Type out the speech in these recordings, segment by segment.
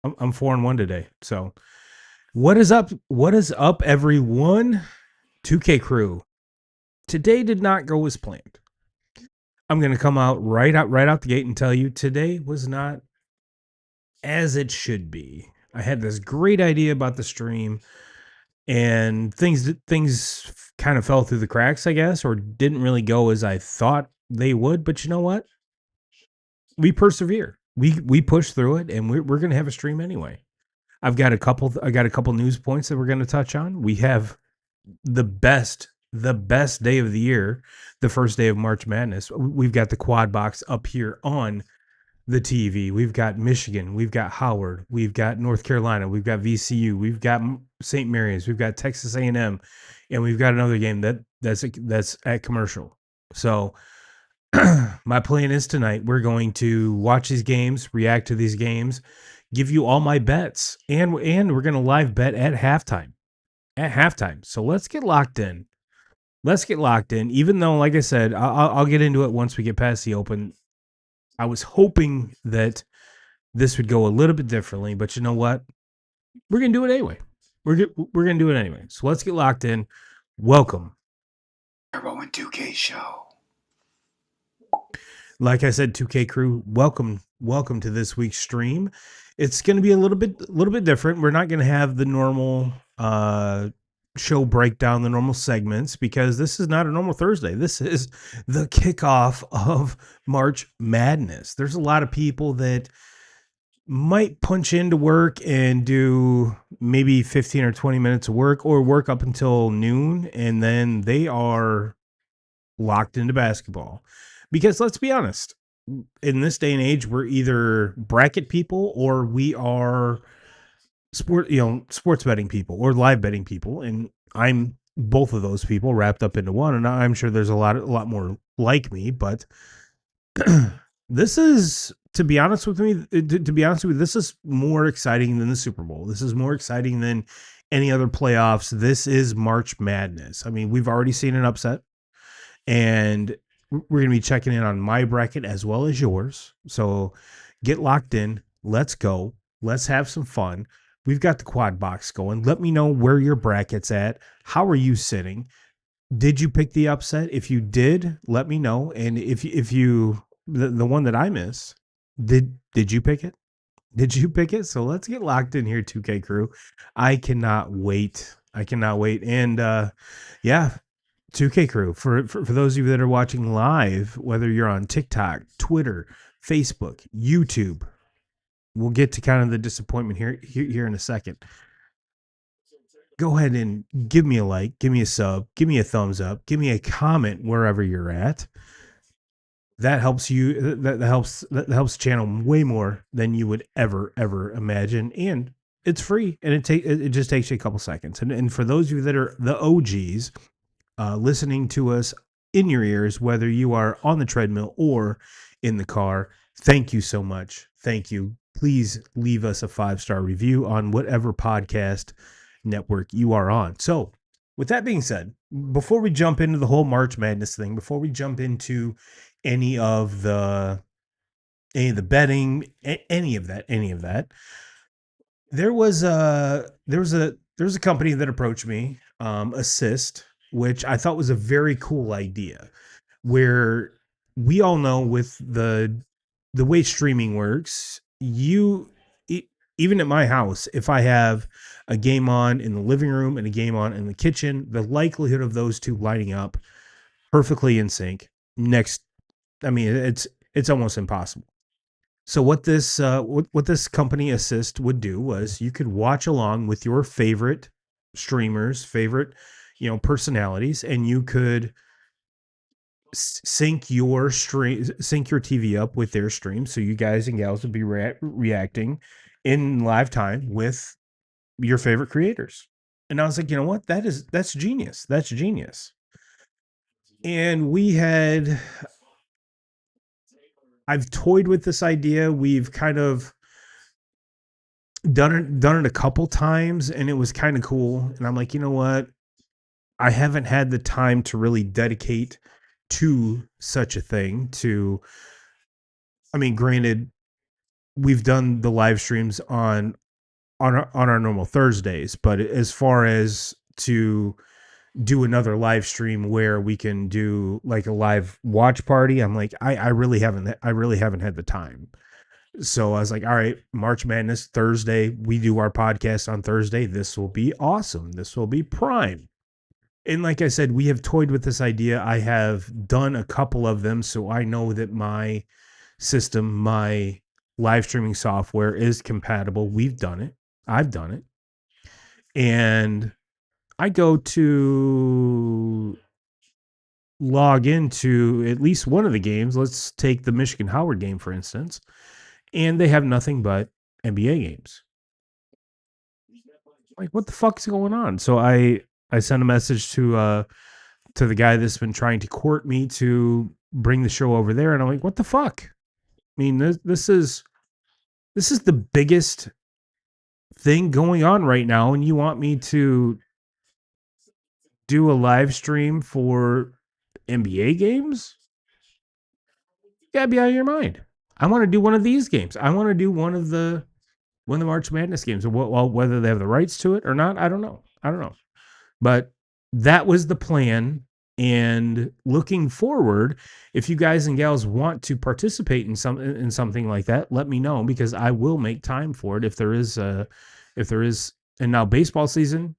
I'm 4-1 today. So what is up? What is up, everyone? 2K crew. Today did not go as planned. I'm gonna come out right out the gate and tell you today was not as it should be. I had this great idea about the stream, and things kind of fell through the cracks, I guess, or didn't really go as I thought they would. But you know what? We persevere. We push through it, and we're gonna have a stream anyway. I got a couple news points that we're going to touch on. We have the best day of the year, the first day of March Madness. We've got the quad box up here on the TV. We've got Michigan, we've got Howard, we've got North Carolina, we've got VCU, we've got St. Mary's, we've got Texas A&M, and we've got another game that's at commercial. So my plan is tonight we're going to watch these games, react to these games, give you all my bets, and we're going to live bet at halftime. At halftime. So let's get locked in. Let's get locked in. Even though, like I said, I'll get into it once we get past the open. I was hoping that this would go a little bit differently, but you know what? We're gonna do it anyway. We're gonna do it anyway. So let's get locked in. Welcome. Turbo and 2K show. Like I said, 2K crew, welcome to this week's stream. It's going to be a little bit different. We're not going to have the normal show breakdown, the normal segments, because this is not a normal Thursday. This is the kickoff of March Madness. There's a lot of people that might punch into work and do maybe 15 or 20 minutes of work, or work up until noon, and then they are locked into basketball. Because let's be honest, in this day and age, we're either bracket people or we are sports betting people or live betting people, and I'm both of those people wrapped up into one. And I'm sure there's a lot more like me, but this is, to be honest with me, to be honest with you, this is more exciting than the Super Bowl. This is more exciting than any other playoffs. This is March Madness. I mean, we've already seen an upset, and we're going to be checking in on my bracket as well as yours. So get locked in. Let's go. Let's have some fun. We've got the quad box going. Let me know where your bracket's at. How are you sitting? Did you pick the upset? If you did, let me know. And if you the one that I missed, did you pick it? Did you pick it? So let's get locked in here, 2K crew. I cannot wait. I cannot wait. And yeah, 2K crew, for those of you that are watching live, whether you're on TikTok, Twitter, Facebook, YouTube, we'll get to kind of the disappointment here in a second. Go ahead and give me a like, give me a sub, give me a thumbs up, give me a comment wherever you're at. That helps you. That helps the channel way more than you would ever imagine, and it's free, and it just takes you a couple seconds. And for those of you that are the OGs, listening to us in your ears, whether you are on the treadmill or in the car, thank you so much. Thank you. Please leave us a 5-star review on whatever podcast network you are on. So, with that being said, before we jump into the whole March Madness thing, before we jump into any of the betting, any of that, there was a company that approached me, Assist, which I thought was a very cool idea. Where we all know with the way streaming works, even at my house, if I have a game on in the living room and a game on in the kitchen, the likelihood of those two lining up perfectly in sync next, I mean, it's almost impossible. So what this company Assist would do was you could watch along with your favorite streamers, favorite personalities, and you could sync your TV up with their stream, so you guys and gals would be reacting in live time with your favorite creators. And I was like, you know what? That's genius. That's genius. And I've toyed with this idea. We've kind of done it a couple times, and it was kind of cool. And I'm like, you know what? I haven't had the time to really dedicate to such a thing. I mean, granted, we've done the live streams on our normal Thursdays, but as far as to do another live stream where we can do like a live watch party, I'm like, I really haven't had the time. So I was like, all right, March Madness Thursday, we do our podcast on Thursday. This will be awesome. This will be prime. And like I said, we have toyed with this idea. I have done a couple of them, so I know that my system, my live streaming software is compatible. We've done it. I've done it. And I go to log into at least one of the games. Let's take the Michigan Howard game, for instance. And they have nothing but NBA games. Like, what the fuck is going on? So I sent a message to the guy that's been trying to court me to bring the show over there, and I'm like, what the fuck? I mean, this is the biggest thing going on right now, and you want me to do a live stream for NBA games? You gotta be out of your mind. I want to do one of these games. I want to do one of the March Madness games. Well, whether they have the rights to it or not, I don't know. But that was the plan. And looking forward, if you guys and gals want to participate in something like that, let me know, because I will make time for it if there is. And now baseball season,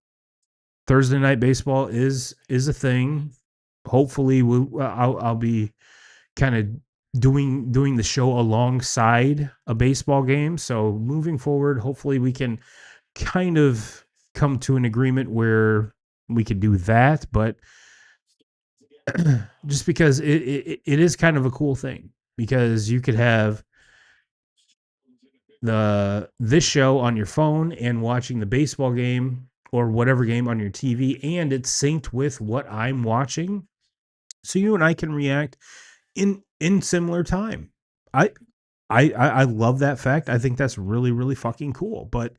Thursday night baseball is a thing. Hopefully, I'll be kind of doing the show alongside a baseball game. So moving forward, hopefully we can kind of come to an agreement where we could do that. But just because it is kind of a cool thing, because you could have this show on your phone and watching the baseball game or whatever game on your TV, and it's synced with what I'm watching, so you and I can react in similar time. I love that fact. I think that's really, really fucking cool. But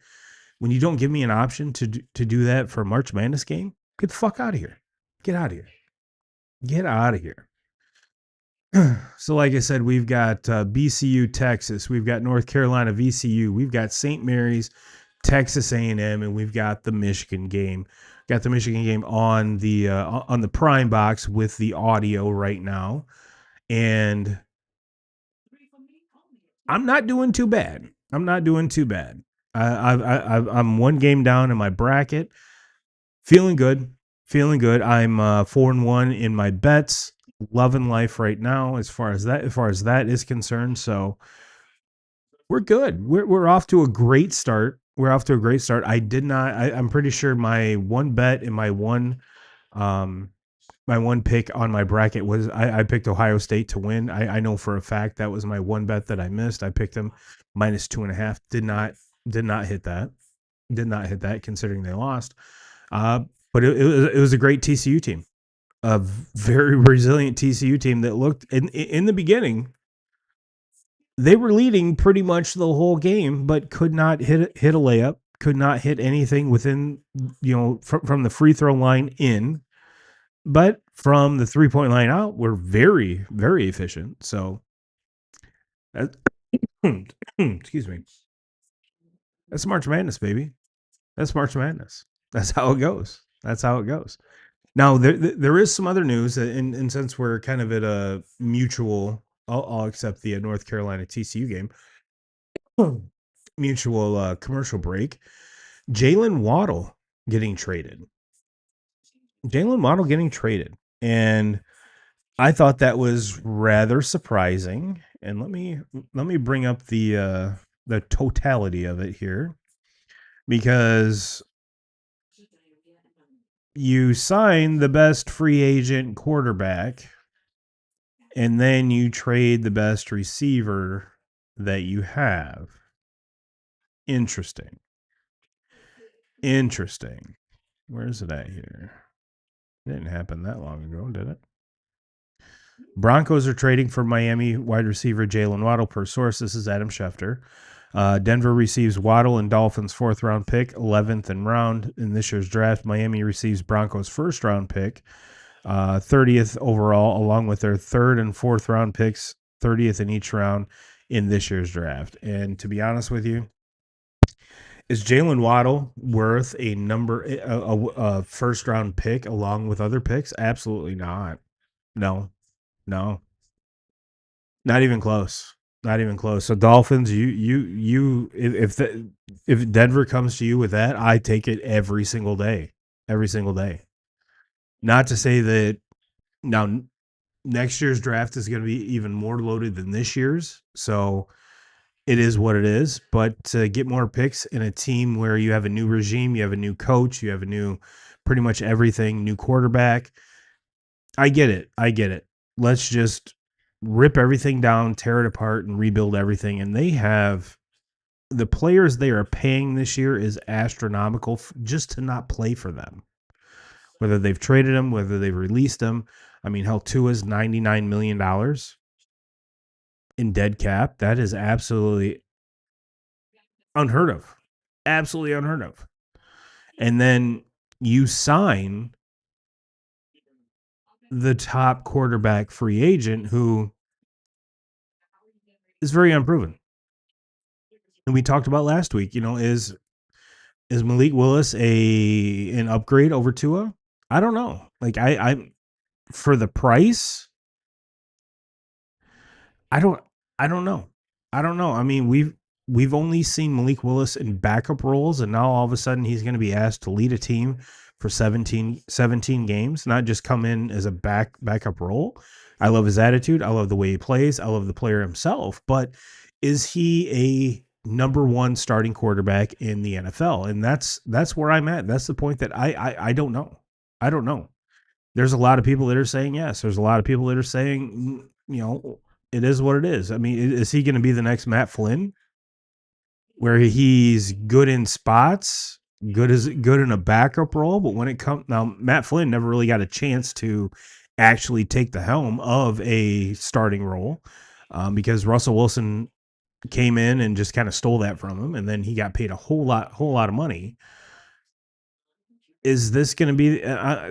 when you don't give me an option to do that for a March Madness game, get the fuck out of here. Get out of here. Get out of here. So like I said, we've got BCU, Texas. We've got North Carolina, VCU. We've got St. Mary's, Texas A&M, and we've got the Michigan game. Got the Michigan game on the Prime box with the audio right now. And I'm not doing too bad. I'm one game down in my bracket. Feeling good. I'm 4-1 in my bets. Loving life right now as far as that is concerned. So we're good. We're off to a great start. I'm pretty sure my one bet and my one pick on my bracket was I picked Ohio State to win. I know for a fact that was my one bet that I missed. I picked them -2.5. Did not hit that considering they lost. But it was a great TCU team, a very resilient TCU team that looked in the beginning. They were leading pretty much the whole game, but could not hit a layup, could not hit anything within, from the free throw line in. But from the 3-point line out, we're very, very efficient. So, excuse me. That's March Madness, baby. That's March Madness. That's how it goes. Now, there is some other news, and since we're kind of at a mutual, I'll accept the North Carolina TCU game, mutual commercial break. Jalen Waddle getting traded. And I thought that was rather surprising. And let me bring up the totality of it here, because you sign the best free agent quarterback and then you trade the best receiver that you have. Interesting. Where's it at here? It didn't happen that long ago, did it? Broncos are trading for Miami wide receiver Jalen Waddle per source. This is Adam Schefter. Denver receives Waddle and Dolphins 4th round pick, 11th in round in this year's draft. Miami receives Broncos 1st round pick, 30th overall, along with their 3rd and 4th round picks, 30th in each round in this year's draft. And to be honest with you, is Jalen Waddle worth a first round pick along with other picks? Absolutely not. No, no, not even close. Not even close. So Dolphins, if Denver comes to you with that, I take it every single day, every single day. Not to say that now next year's draft is going to be even more loaded than this year's, so it is what it is. But to get more picks in a team where you have a new regime, you have a new coach, you have a new, pretty much everything, new quarterback. I get it. I get it. Let's just rip everything down, tear it apart, and rebuild everything. And they have the players they are paying this year is astronomical just to not play for them. Whether they've traded them, whether they've released them. I mean, hell, Tua's $99 million in dead cap. That is absolutely unheard of. Absolutely unheard of. And then you sign the top quarterback free agent who is very unproven. And we talked about last week, is Malik Willis an upgrade over Tua? I don't know. Like I for the price, I don't know. I don't know. I mean, we've only seen Malik Willis in backup roles, and now all of a sudden he's going to be asked to lead a team for 17 games, not just come in as a backup role. I love his attitude. I love the way he plays. I love the player himself. But is he a number one starting quarterback in the NFL? And that's where I'm at. That's the point that I don't know. I don't know. There's a lot of people that are saying yes. There's a lot of people that are saying, it is what it is. I mean, is he going to be the next Matt Flynn, where he's good in spots, good in a backup role, but when it comes now, Matt Flynn never really got a chance to actually take the helm of a starting role because Russell Wilson came in and just kind of stole that from him, and then he got paid a whole lot of money. Is this going to be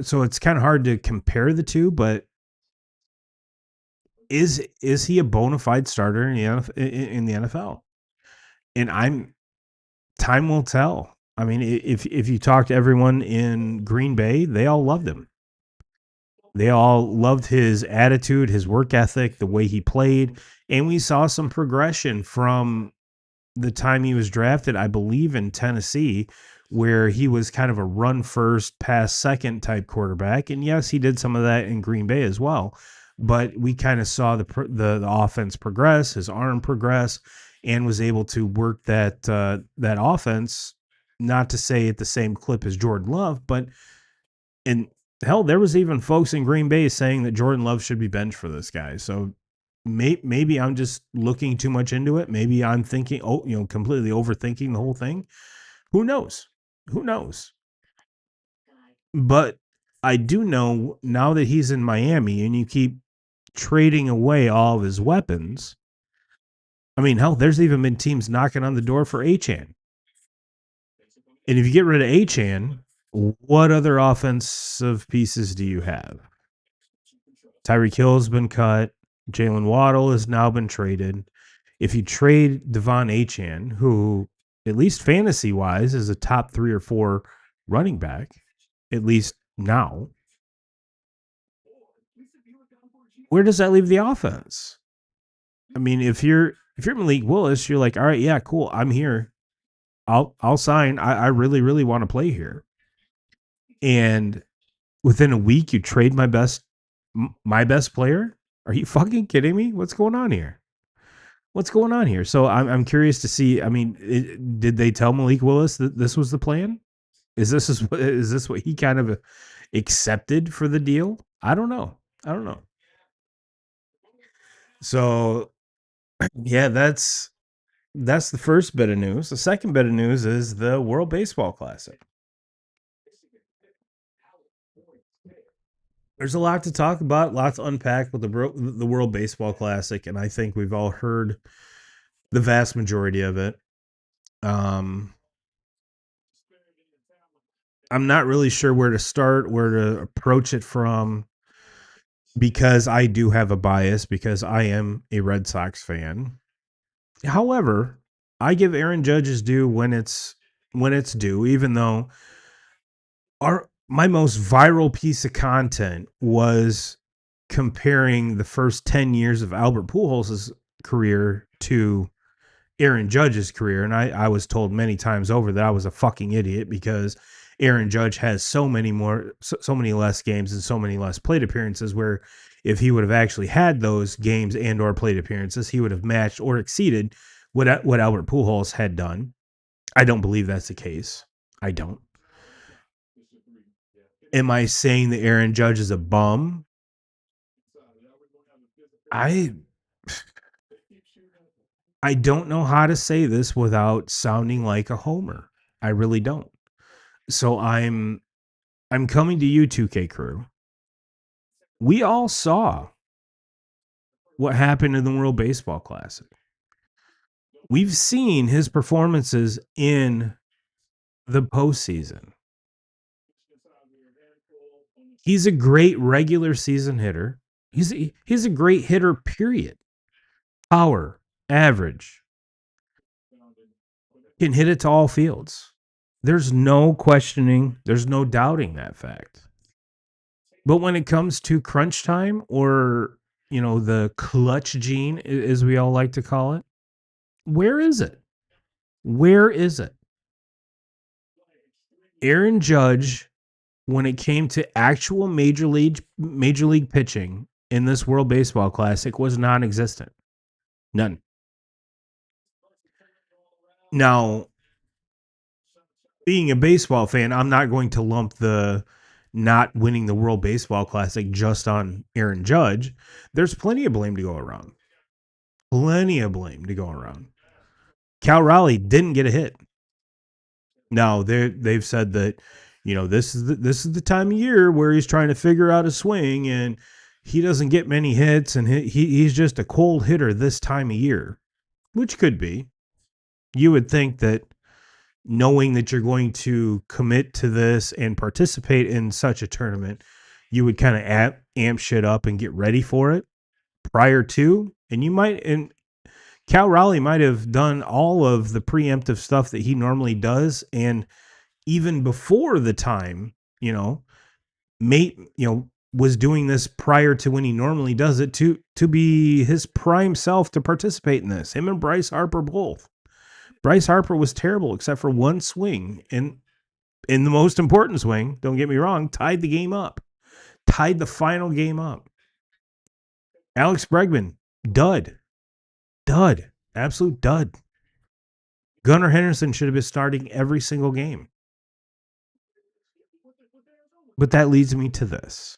so? It's kind of hard to compare the two, but is he a bona fide starter in the NFL? And time will tell. I mean, if you talk to everyone in Green Bay, they all loved him. They all loved his attitude, his work ethic, the way he played, and we saw some progression from the time he was drafted, I believe, in Tennessee, where he was kind of a run first, pass second type quarterback. And yes, he did some of that in Green Bay as well. But we kind of saw the offense progress, his arm progress, and was able to work that offense. Not to say at the same clip as Jordan Love, but in hell, there was even folks in Green Bay saying that Jordan Love should be benched for this guy. So maybe I'm just looking too much into it. Maybe I'm thinking, completely overthinking the whole thing. Who knows? Who knows? But I do know now that he's in Miami and you keep trading away all of his weapons. I mean, hell, there's even been teams knocking on the door for Achane. And if you get rid of Achane, what other offensive pieces do you have? Tyreek Hill's been cut. Jalen Waddle has now been traded. If you trade Devon Achane, who at least fantasy-wise is a top 3 or 4 running back, at least now, where does that leave the offense? I mean, if you're Malik Willis, you're like, all right, yeah, cool, I'm here. I'll sign. I really, really want to play here. And within a week, you trade my best player? Are you fucking kidding me? What's going on here? So I'm curious to see. I mean, did they tell Malik Willis that this was the plan? Is this what he kind of accepted for the deal? I don't know. So yeah, that's the first bit of news. The second bit of news is the World Baseball Classic. There's a lot to talk about, lots to unpack with the World Baseball Classic, and I think we've all heard the vast majority of it. I'm not really sure where to start, where to approach it from, because I do have a bias because I am a Red Sox fan. However, I give Aaron Judge his due when it's due, even though our my most viral piece of content was comparing the first 10 years of Albert Pujols' career to Aaron Judge's career. And I was told many times over that I was a fucking idiot because Aaron Judge has so many less games and so many less plate appearances, where if he would have actually had those games and or plate appearances, he would have matched or exceeded what Albert Pujols had done. I don't believe that's the case. I don't. Am I saying that Aaron Judge is a bum? I I don't know how to say this without sounding like a homer. I really don't. So I'm coming to you, 2K crew. We all saw what happened in the World Baseball Classic. We've seen his performances in the postseason. He's a great regular season hitter. He's a great hitter, period. Power, average, can hit it to all fields. There's no questioning, there's no doubting that fact. But when it comes to crunch time, or, the clutch gene, as we all like to call it, where is it? Where is it? Aaron Judge, when it came to actual major league pitching in this World Baseball Classic, was non-existent. None. Now, being a baseball fan, I'm not going to lump the not winning the World Baseball Classic just on Aaron Judge. There's plenty of blame to go around. Plenty of blame to go around. Cal Raleigh didn't get a hit. Now they've said that, this is the time of year where he's trying to figure out a swing, and he doesn't get many hits, and he's just a cold hitter this time of year, which could be. You would think that, knowing that you're going to commit to this and participate in such a tournament, you would kind of amp shit up and get ready for it prior to. And Cal Raleigh might have done all of the preemptive stuff that he normally does, and even before the time, was doing this prior to when he normally does it, to be his prime self to participate in this. Him and Bryce Harper both. Bryce Harper was terrible except for one swing, and in the most important swing, don't get me wrong, tied the game up. Tied the final game up. Alex Bregman, dud. Dud. Absolute dud. Gunnar Henderson should have been starting every single game. But that leads me to this.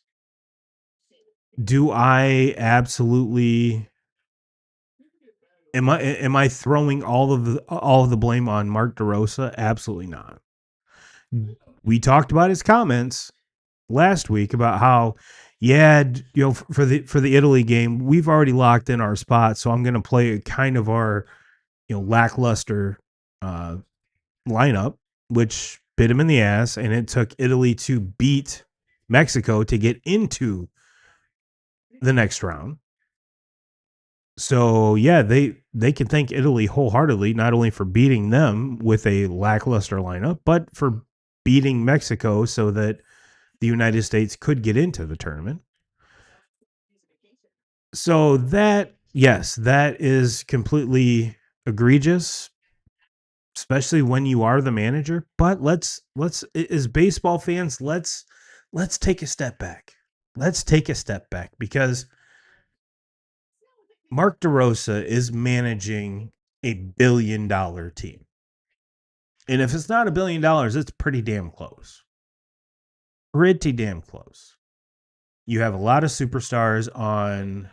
Do I absolutely am I throwing all of the blame on Mark DeRosa? Absolutely not. We talked about his comments last week about how, yeah, for the Italy game, we've already locked in our spot, so I'm going to play kind of our, lackluster lineup, which bit him in the ass, and it took Italy to beat Mexico to get into the next round. So yeah, they can thank Italy wholeheartedly, not only for beating them with a lackluster lineup, but for beating Mexico so that the United States could get into the tournament. So yes, that is completely egregious, especially when you are the manager. But let's as baseball fans, let's take a step back. Let's take a step back, because Mark DeRosa is managing $1 billion team. And if it's not $1 billion, it's pretty damn close. Pretty damn close. You have a lot of superstars on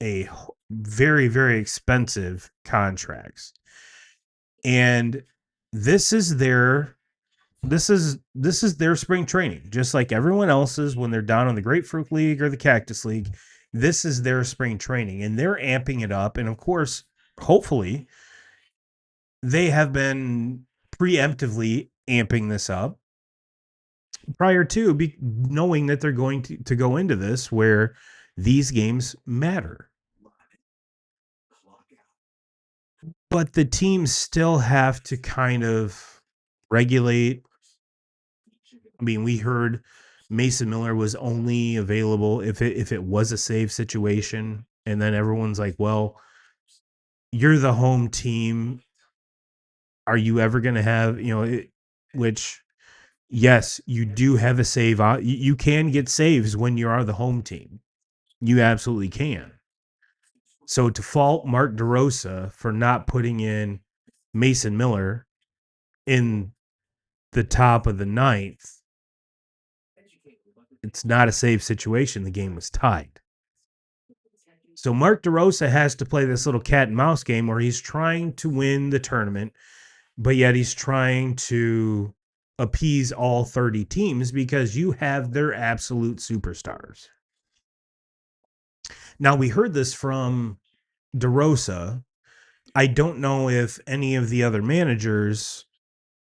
a very, very expensive contracts. And this is their spring training, just like everyone else's when they're down in the Grapefruit League or the Cactus League. This is their spring training, and they're amping it up. And of course, hopefully, they have been preemptively amping this up prior to knowing that they're going to go into this where these games matter. but the teams still have to kind of regulate. I mean, we heard Mason Miller was only available if it was a save situation, and then everyone's like, "Well, you're the home team. Are you ever going to have which yes, you do have a save. You can get saves when you are the home team. You absolutely can. So to fault Mark DeRosa for not putting in Mason Miller in the top of the ninth, it's not a save situation. The game was tied. So Mark DeRosa has to play this little cat and mouse game where he's trying to win the tournament, but yet he's trying to appease all 30 teams because you have their absolute superstars. Now, we heard this from DeRosa. I don't know if any of the other managers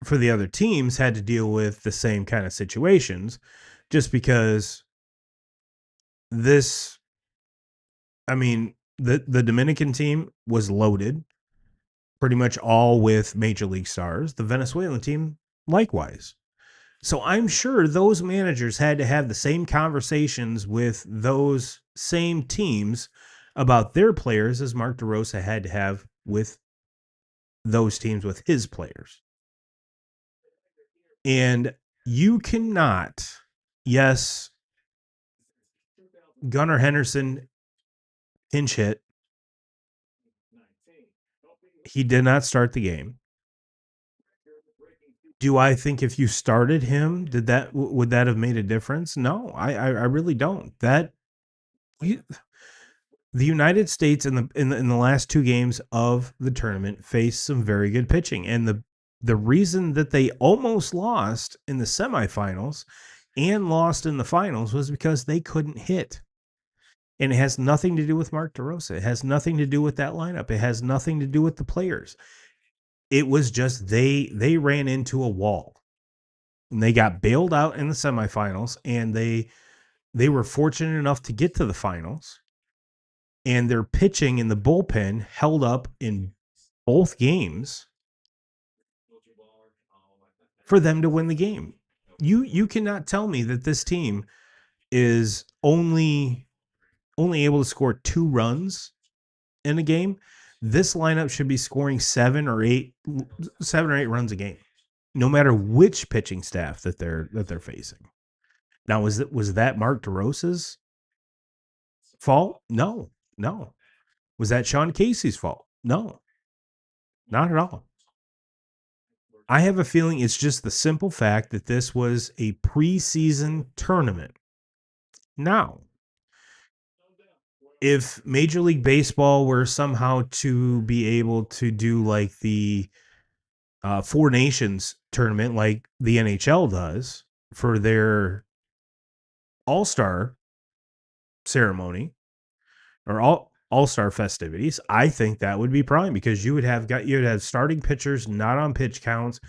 for the other teams had to deal with the same kind of situations, just because this, I mean, the Dominican team was loaded, pretty much all with major league stars. The Venezuelan team, likewise. So I'm sure those managers had to have the same conversations with those same teams about their players as Mark DeRosa had to have with those teams with his players. And you cannot, yes, Gunnar Henderson pinch hit. He did not start the game. Do I think if you started him, would that have made a difference? No, I really don't. The United States in the last two games of the tournament faced some very good pitching, and the reason that they almost lost in the semifinals and lost in the finals was because they couldn't hit. And it has nothing to do with Mark DeRosa. It has nothing to do with that lineup. It has nothing to do with the players. It was just they ran into a wall. And they got bailed out in the semifinals, and they were fortunate enough to get to the finals. And their pitching in the bullpen held up in both games for them to win the game. You cannot tell me that this team is only able to score 2 runs in a game. This lineup should be scoring 7 or 8 runs a game, no matter which pitching staff that they're facing. Now, was that Mark DeRosa's fault? No. Was that Sean Casey's fault? No, not at all. I have a feeling it's just the simple fact that this was a preseason tournament. Now, if Major League Baseball were somehow to be able to do like the Four Nations tournament like the NHL does for their All-Star ceremony or All-Star festivities, I think that would be prime because you would have starting pitchers not on pitch counts.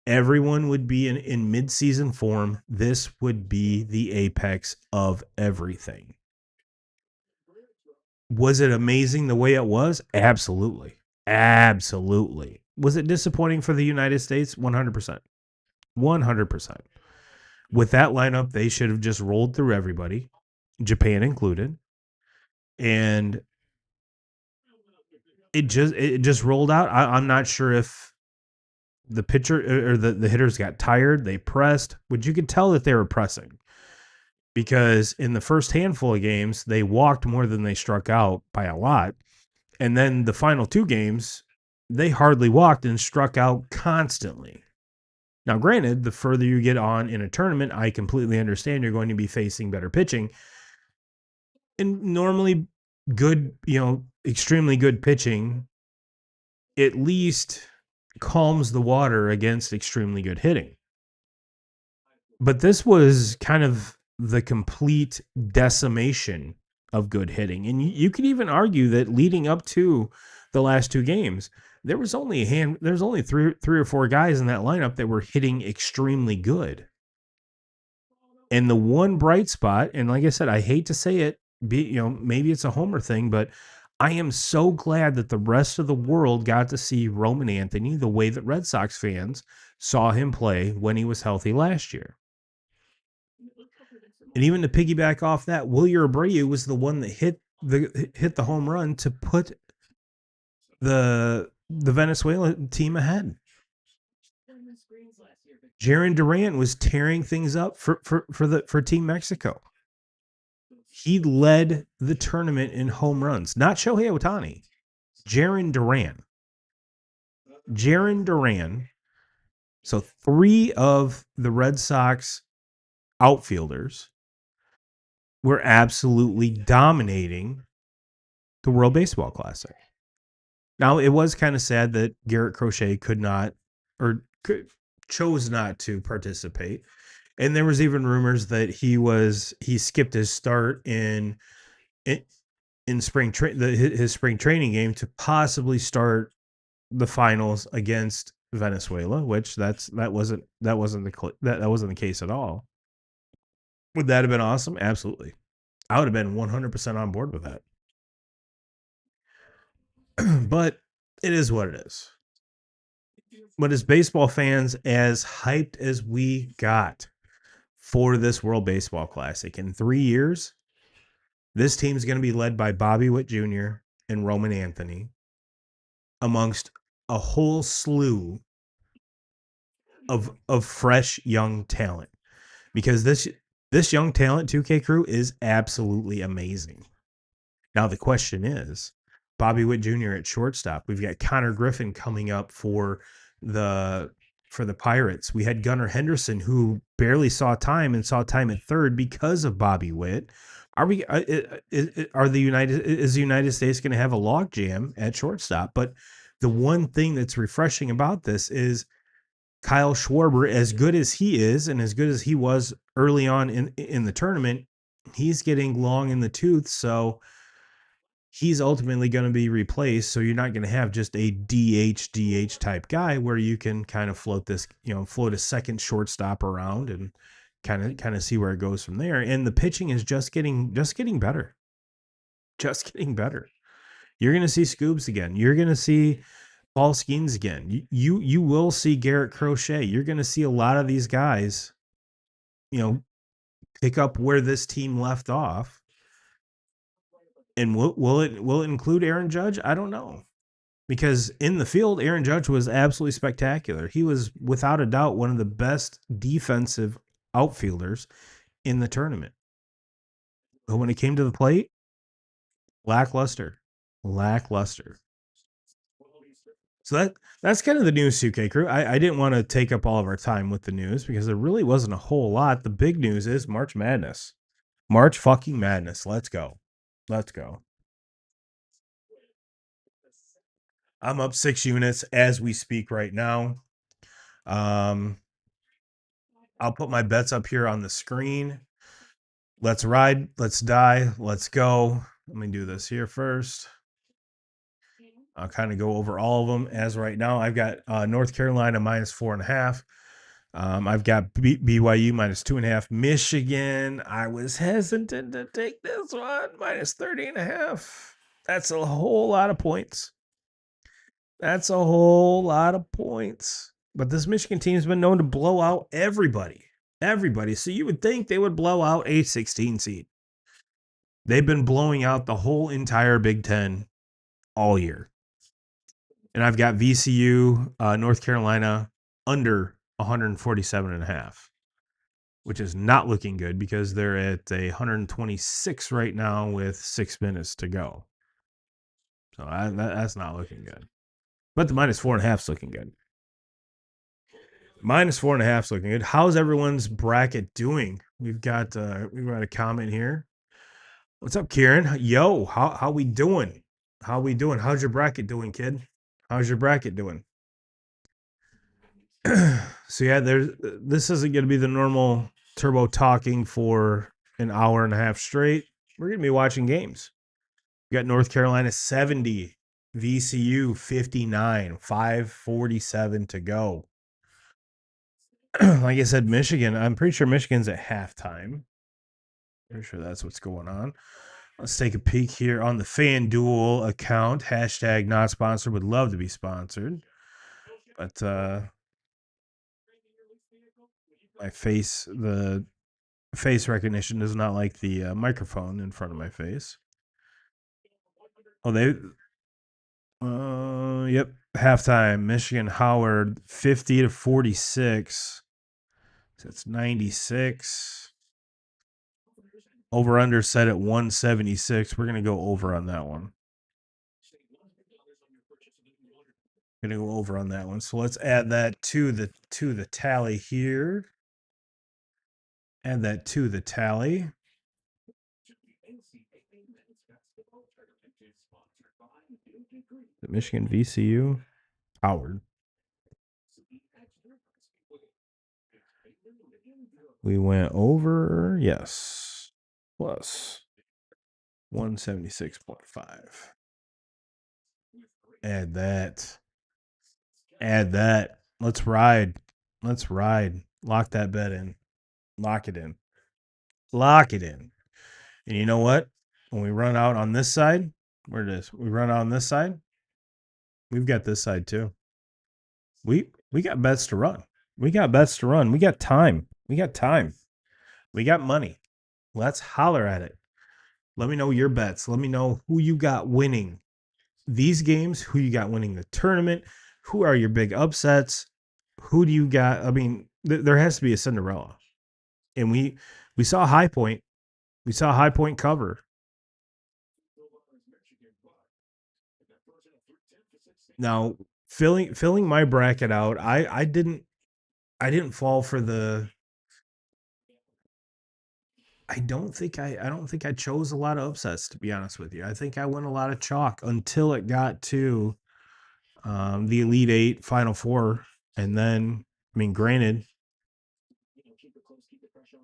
Everyone would be in mid-season form. This would be the apex of everything. Was it amazing the way it was? Absolutely. Absolutely. Was it disappointing for the United States? 100%. 100%. With that lineup, they should have just rolled through everybody, Japan included. And it just rolled out. I'm not sure if the pitcher or the hitters got tired. They pressed, but you could tell that they were pressing because in the first handful of games, they walked more than they struck out by a lot. And then the final 2 games, they hardly walked and struck out constantly. Now, granted, the further you get on in a tournament, I completely understand you're going to be facing better pitching. And normally good, extremely good pitching at least calms the water against extremely good hitting. But this was kind of the complete decimation of good hitting. And you could even argue that leading up to the last 2 games, there was only three or 4 guys in that lineup that were hitting extremely good. And the one bright spot, and like I said, I hate to say it, maybe it's a homer thing, but I am so glad that the rest of the world got to see Roman Anthony the way that Red Sox fans saw him play when he was healthy last year. And even to piggyback off that, Wilyer Abreu was the one that hit the home run to put the Venezuela team ahead. Jaron Durant was tearing things up for Team Mexico. He led the tournament in home runs, not Shohei Ohtani. Jaron Duran. Jaron Duran. So 3 of the Red Sox outfielders were absolutely dominating the World Baseball Classic. Now, it was kind of sad that Garrett Crochet chose not to participate. And there was even rumors that he skipped his start in his spring training game to possibly start the finals against Venezuela, which that wasn't the case at all. Would that have been awesome? Absolutely. I would have been 100% on board with that. But it is what it is. But as baseball fans, as hyped as we got for this World Baseball Classic in 3 years, this team's going to be led by Bobby Witt Jr. and Roman Anthony amongst a whole slew of fresh young talent, because this young talent 2K crew is absolutely amazing. Now the question is, Bobby Witt Jr. at shortstop. We've got Connor Griffin coming up for the Pirates. We had Gunnar Henderson, who barely saw time at third because of Bobby Witt. Is the United States going to have a logjam at shortstop? But the one thing that's refreshing about this is Kyle Schwarber, as good as he is and as good as he was early on in the tournament, he's getting long in the tooth. So he's ultimately going to be replaced. So you're not going to have just a DH type guy where you can kind of float a second shortstop around and kind of see where it goes from there. And the pitching is just getting better. Just getting better. You're going to see Scoobs again. You're going to see Paul Skeens again. You will see Garrett Crochet. You're going to see a lot of these guys, pick up where this team left off. And will it include Aaron Judge? I don't know. Because in the field, Aaron Judge was absolutely spectacular. He was without a doubt one of the best defensive outfielders in the tournament. But when it came to the plate, lackluster. So that's kind of the news, 2K crew. I didn't want to take up all of our time with the news because there really wasn't a whole lot. The big news is March Madness. March fucking Madness. Let's go. I'm up 6 units as we speak right now. I'll put my bets up here on the screen. Let's ride. Let's die. Let's go. Let me do this here first. I'll kind of go over all of them as right now. I've got North Carolina -4.5. I've got BYU -2.5. Michigan, I was hesitant to take this one, -30.5. That's a whole lot of points. But this Michigan team has been known to blow out everybody. So you would think they would blow out a 16 seed. They've been blowing out the whole entire Big Ten all year. And I've got VCU, North Carolina under 147.5, which is not looking good because they're at 126 right now with 6 minutes to go. So that's not looking good. But the -4.5 is looking good. -4.5 is looking good. How's everyone's bracket doing? We've got a comment here. What's up, Kieran? Yo, how we doing? How's your bracket doing, kid? How's your bracket doing? So yeah, this isn't going to be the normal Turbo talking for an hour and a half straight. We're going to be watching games. We got North Carolina 70, VCU 59, 5:47 to go. Like I said, Michigan, I'm pretty sure Michigan's at halftime. Pretty sure that's what's going on. Let's take a peek here on the FanDuel account. Hashtag not sponsored. Would love to be sponsored. But the face recognition does not like the microphone in front of my face. Oh, yep. Halftime, Michigan Howard 50-46. So it's 96. Over under set at 176. We're gonna go over on that one. Gonna go over on that one. So let's add that to the tally here. Add that to the tally. The Michigan VCU Howard. We went over, yes, plus 176.5. Add that. Add that. Let's ride. Let's ride. Lock that bet in. Lock it in. Lock it in. And you know what? When we run out on this side, where it is, we run out on this side. We've got this side too. We got bets to run. We got bets to run. We got time. We got time. We got money. Let's holler at it. Let me know your bets. Let me know who you got winning these games, who you got winning the tournament, who are your big upsets, who do you got? I mean, there has to be a Cinderella. And we saw High Point. We saw High Point cover. Now, filling my bracket out, I didn't fall for the I don't think I chose a lot of upsets, to be honest with you. I think I went a lot of chalk until it got to the Elite Eight, Final Four, and then I mean, granted,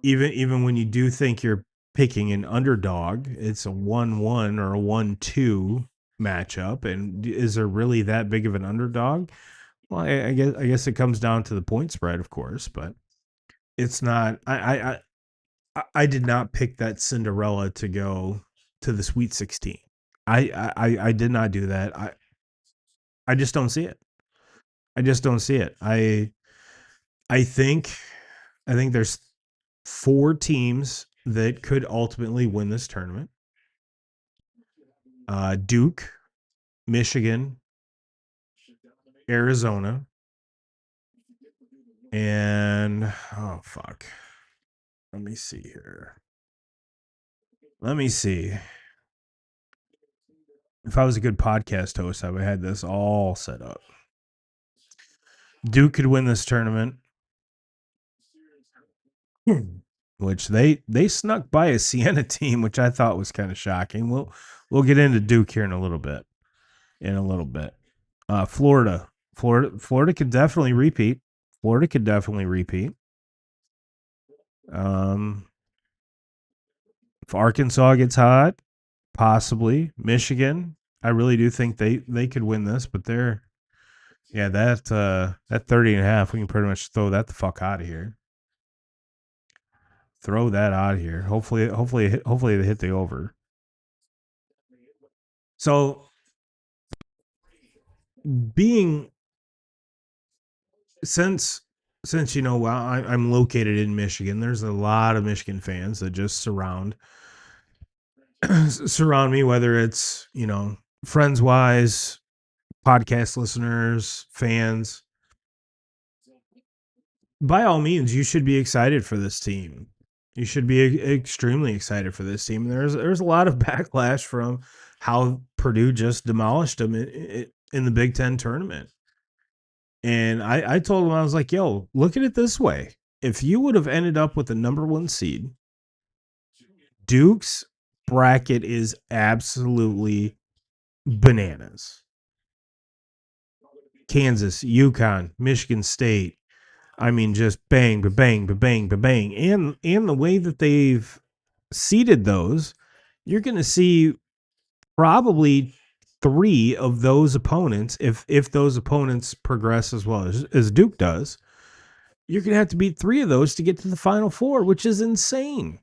even when you do think you're picking an underdog, it's a 1-1 or a 1-2 matchup, and is there really that big of an underdog? Well, I guess it comes down to the point spread, of course, but it's not. I did not pick that Cinderella to go to the Sweet 16. I did not do that. I just don't see it. I just don't see it. I think there's 4 teams that could ultimately win this tournament. Duke, Michigan, Arizona, and oh fuck. Let me see here. Let me see. If I was a good podcast host, I would have had this all set up. Duke could win this tournament, which they snuck by a Siena team, which I thought was kind of shocking. We'll get into Duke here in a little bit. Florida could definitely repeat. Florida could definitely repeat. If Arkansas gets hot, possibly. Michigan, I really do think they could win this, but that 30.5, we can pretty much throw that the fuck out of here. Throw that out of here. Hopefully they hit the over. So since I'm located in Michigan, there's a lot of Michigan fans that just surround me, whether it's, friends wise, podcast listeners, fans. By all means, you should be excited for this team. You should be extremely excited for this team. There's a lot of backlash from how Purdue just demolished them in the Big Ten tournament. And I told him, I was like, yo, look at it this way. If you would have ended up with the number 1 seed, Duke's bracket is absolutely bananas. Kansas, UConn, Michigan State. I mean, just bang, bang, bang, bang. And the way that they've seeded those, you're going to see probably 3 of those opponents, if those opponents progress as well as Duke does, you're going to have to beat 3 of those to get to the Final Four, which is insane.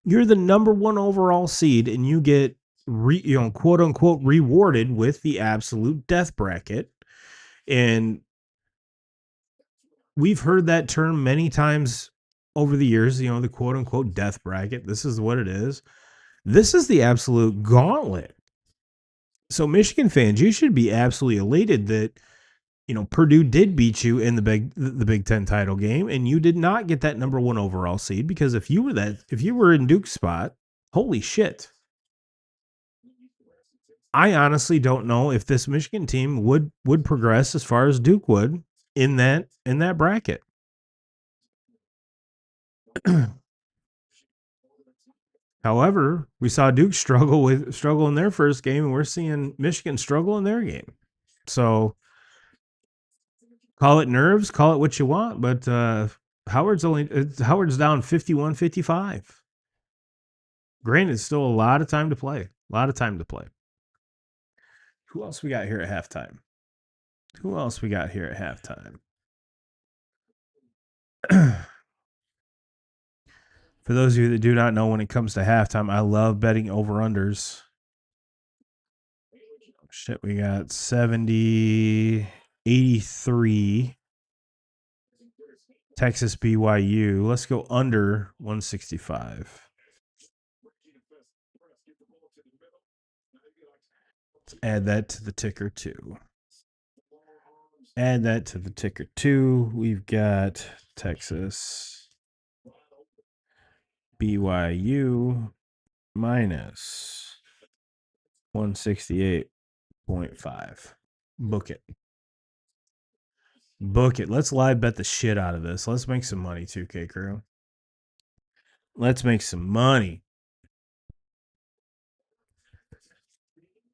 You're the number 1 overall seed, and you get quote unquote rewarded with the absolute death bracket. And we've heard that term many times over the years, the quote unquote death bracket. This is what it is. This is the absolute gauntlet. So Michigan fans, you should be absolutely elated that Purdue did beat you in the Big Ten title game, and you did not get that number 1 overall seed, because if you were in Duke's spot, holy shit. I honestly don't know if this Michigan team would progress as far as Duke would in that bracket. However, we saw Duke struggle in their first game, and we're seeing Michigan struggle in their game. So call it nerves, call it what you want, but Howard's down 51-55. Granted, still a lot of time to play. Who else we got here at halftime? For those of you that do not know, when it comes to halftime, I love betting over-unders. Shit, we got 70, 83. Texas BYU. Let's go under 165. Let's add that to the ticker too. We've got Texas BYU minus 168.5. Book it. Let's live bet the shit out of this. Let's make some money, 2K crew. Let's make some money.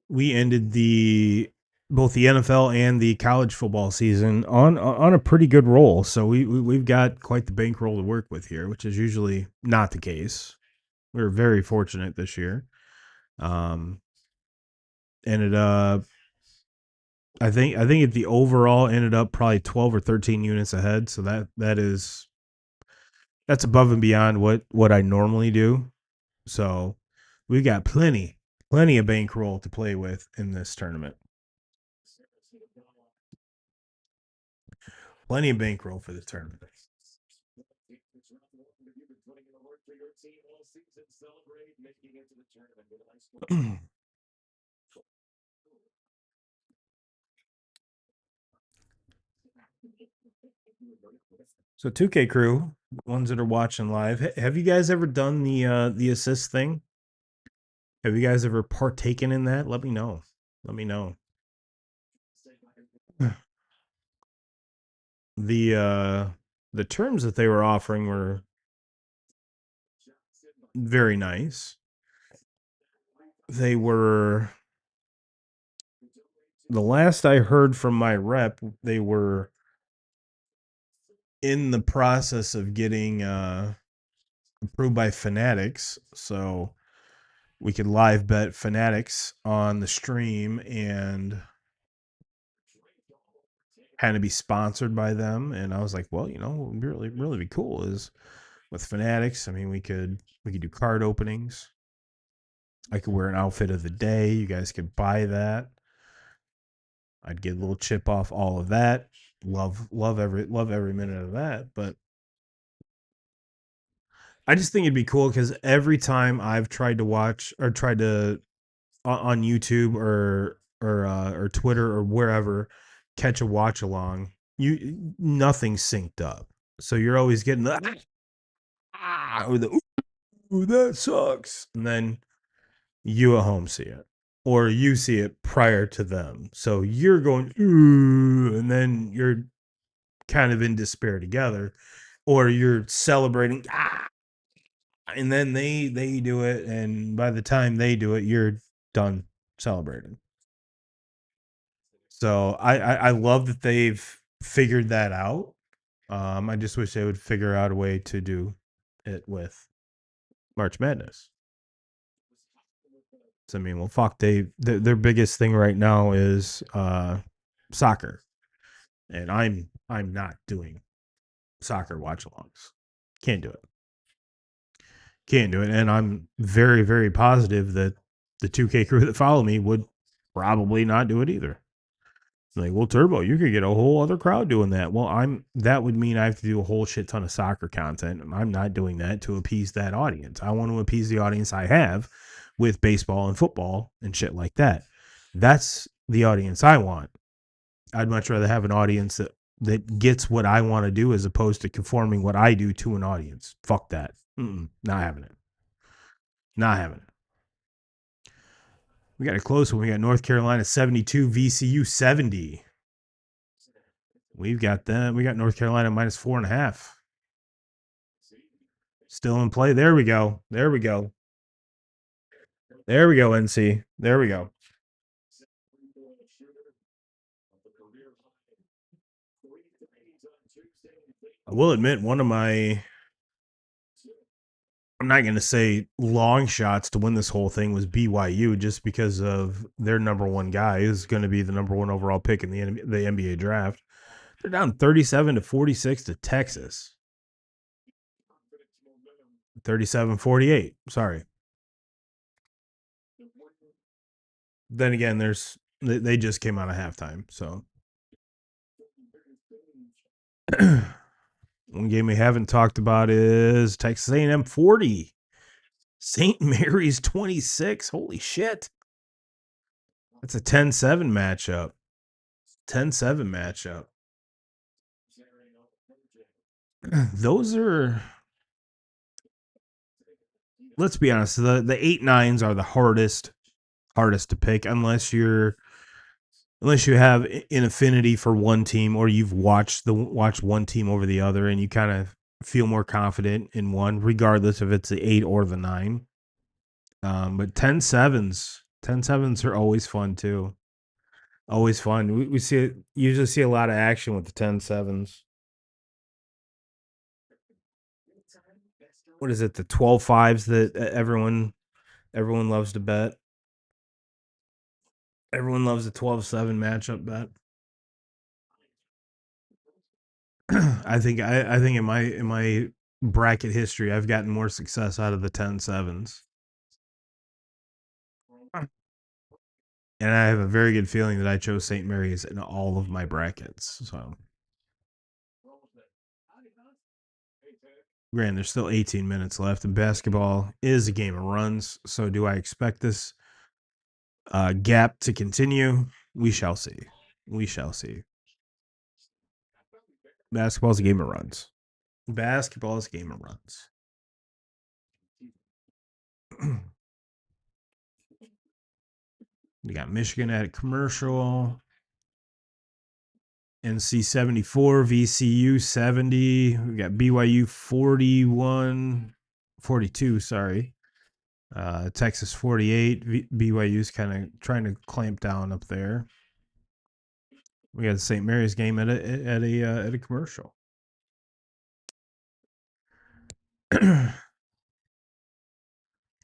We ended both the NFL and the college football season on a pretty good roll. So we've got quite the bankroll to work with here, which is usually not the case. We were very fortunate this year. Ended up, I think the overall ended up probably 12 or 13 units ahead. So that's above and beyond what I normally do. So we got plenty of bankroll to play with in this tournament. Plenty of bankroll for the tournament. So 2K crew, ones that are watching live, have you guys ever done the assist thing? Have you guys ever partaken in that? Let me know. The terms that they were offering were very nice. They were, the last I heard from my rep, they were in the process of getting approved by Fanatics, so we could live bet Fanatics on the stream and kind of be sponsored by them. And I was like, well, what would really be cool is with Fanatics. I mean, we could do card openings. I could wear an outfit of the day. You guys could buy that. I'd get a little chip off all of that. Love every minute of that. But I just think it'd be cool because every time I've tried to watch or tried to on YouTube or Twitter or wherever catch a watch along, nothing synced up. So you're always getting the or the ooh, that sucks, and then you at home see it, or you see it prior to them. So you're going ooh, and then you're kind of in despair together, or you're celebrating and then they do it, and by the time they do it, you're done celebrating. So I love that they've figured that out. I just wish they would figure out a way to do it with March Madness. So, I mean, well, fuck, their biggest thing right now is soccer, and I'm not doing soccer watch-alongs. Can't do it, and I'm very, very positive that the 2K crew that follow me would probably not do it either. Like, well, Turbo, you could get a whole other crowd doing that. Well, that would mean I have to do a whole shit ton of soccer content. And I'm not doing that to appease that audience. I want to appease the audience I have with baseball and football and shit like that. That's the audience I want. I'd much rather have an audience that gets what I want to do as opposed to conforming what I do to an audience. Fuck that. Not having it. Not having it. We got a close one. We got North Carolina 72, VCU 70. We've got them. We got North Carolina minus 4.5. Still in play. There we go. There we go. There we go, NC. There we go. I will admit, one of my, I'm not going to say long shots to win this whole thing was BYU, just because of their number one guy is going to be the number one overall pick in the NBA draft. They're down 37-46 to Texas. 37-48. Sorry. Then again, they just came out of halftime, so. One game we haven't talked about is Texas A&M 40, St. Mary's 26. Holy shit. That's a 10-7 matchup. 10-7 matchup. Those are, let's be honest, the 8-9s are the hardest to pick unless you have an affinity for one team or you've watched one team over the other and you kind of feel more confident in one, regardless if it's the 8 or the 9. But 10-7s are always fun too. Always fun. We usually see a lot of action with the 10-7s. What is it? The 12-5s that everyone loves to bet. Everyone loves the 12-7 matchup bet. I think in my bracket history, I've gotten more success out of the 10-7s. And I have a very good feeling that I chose St. Mary's in all of my brackets. So, granted, there's still 18 minutes left, and basketball is a game of runs. So, do I expect this gap to continue? We shall see. We shall see. Basketball is a game of runs. Basketball is a game of runs. We got Michigan at a commercial. NC 74, VCU 70. We got BYU 42, sorry. Texas 48. BYU's kind of trying to clamp down up there. We got the St. Mary's game at a commercial.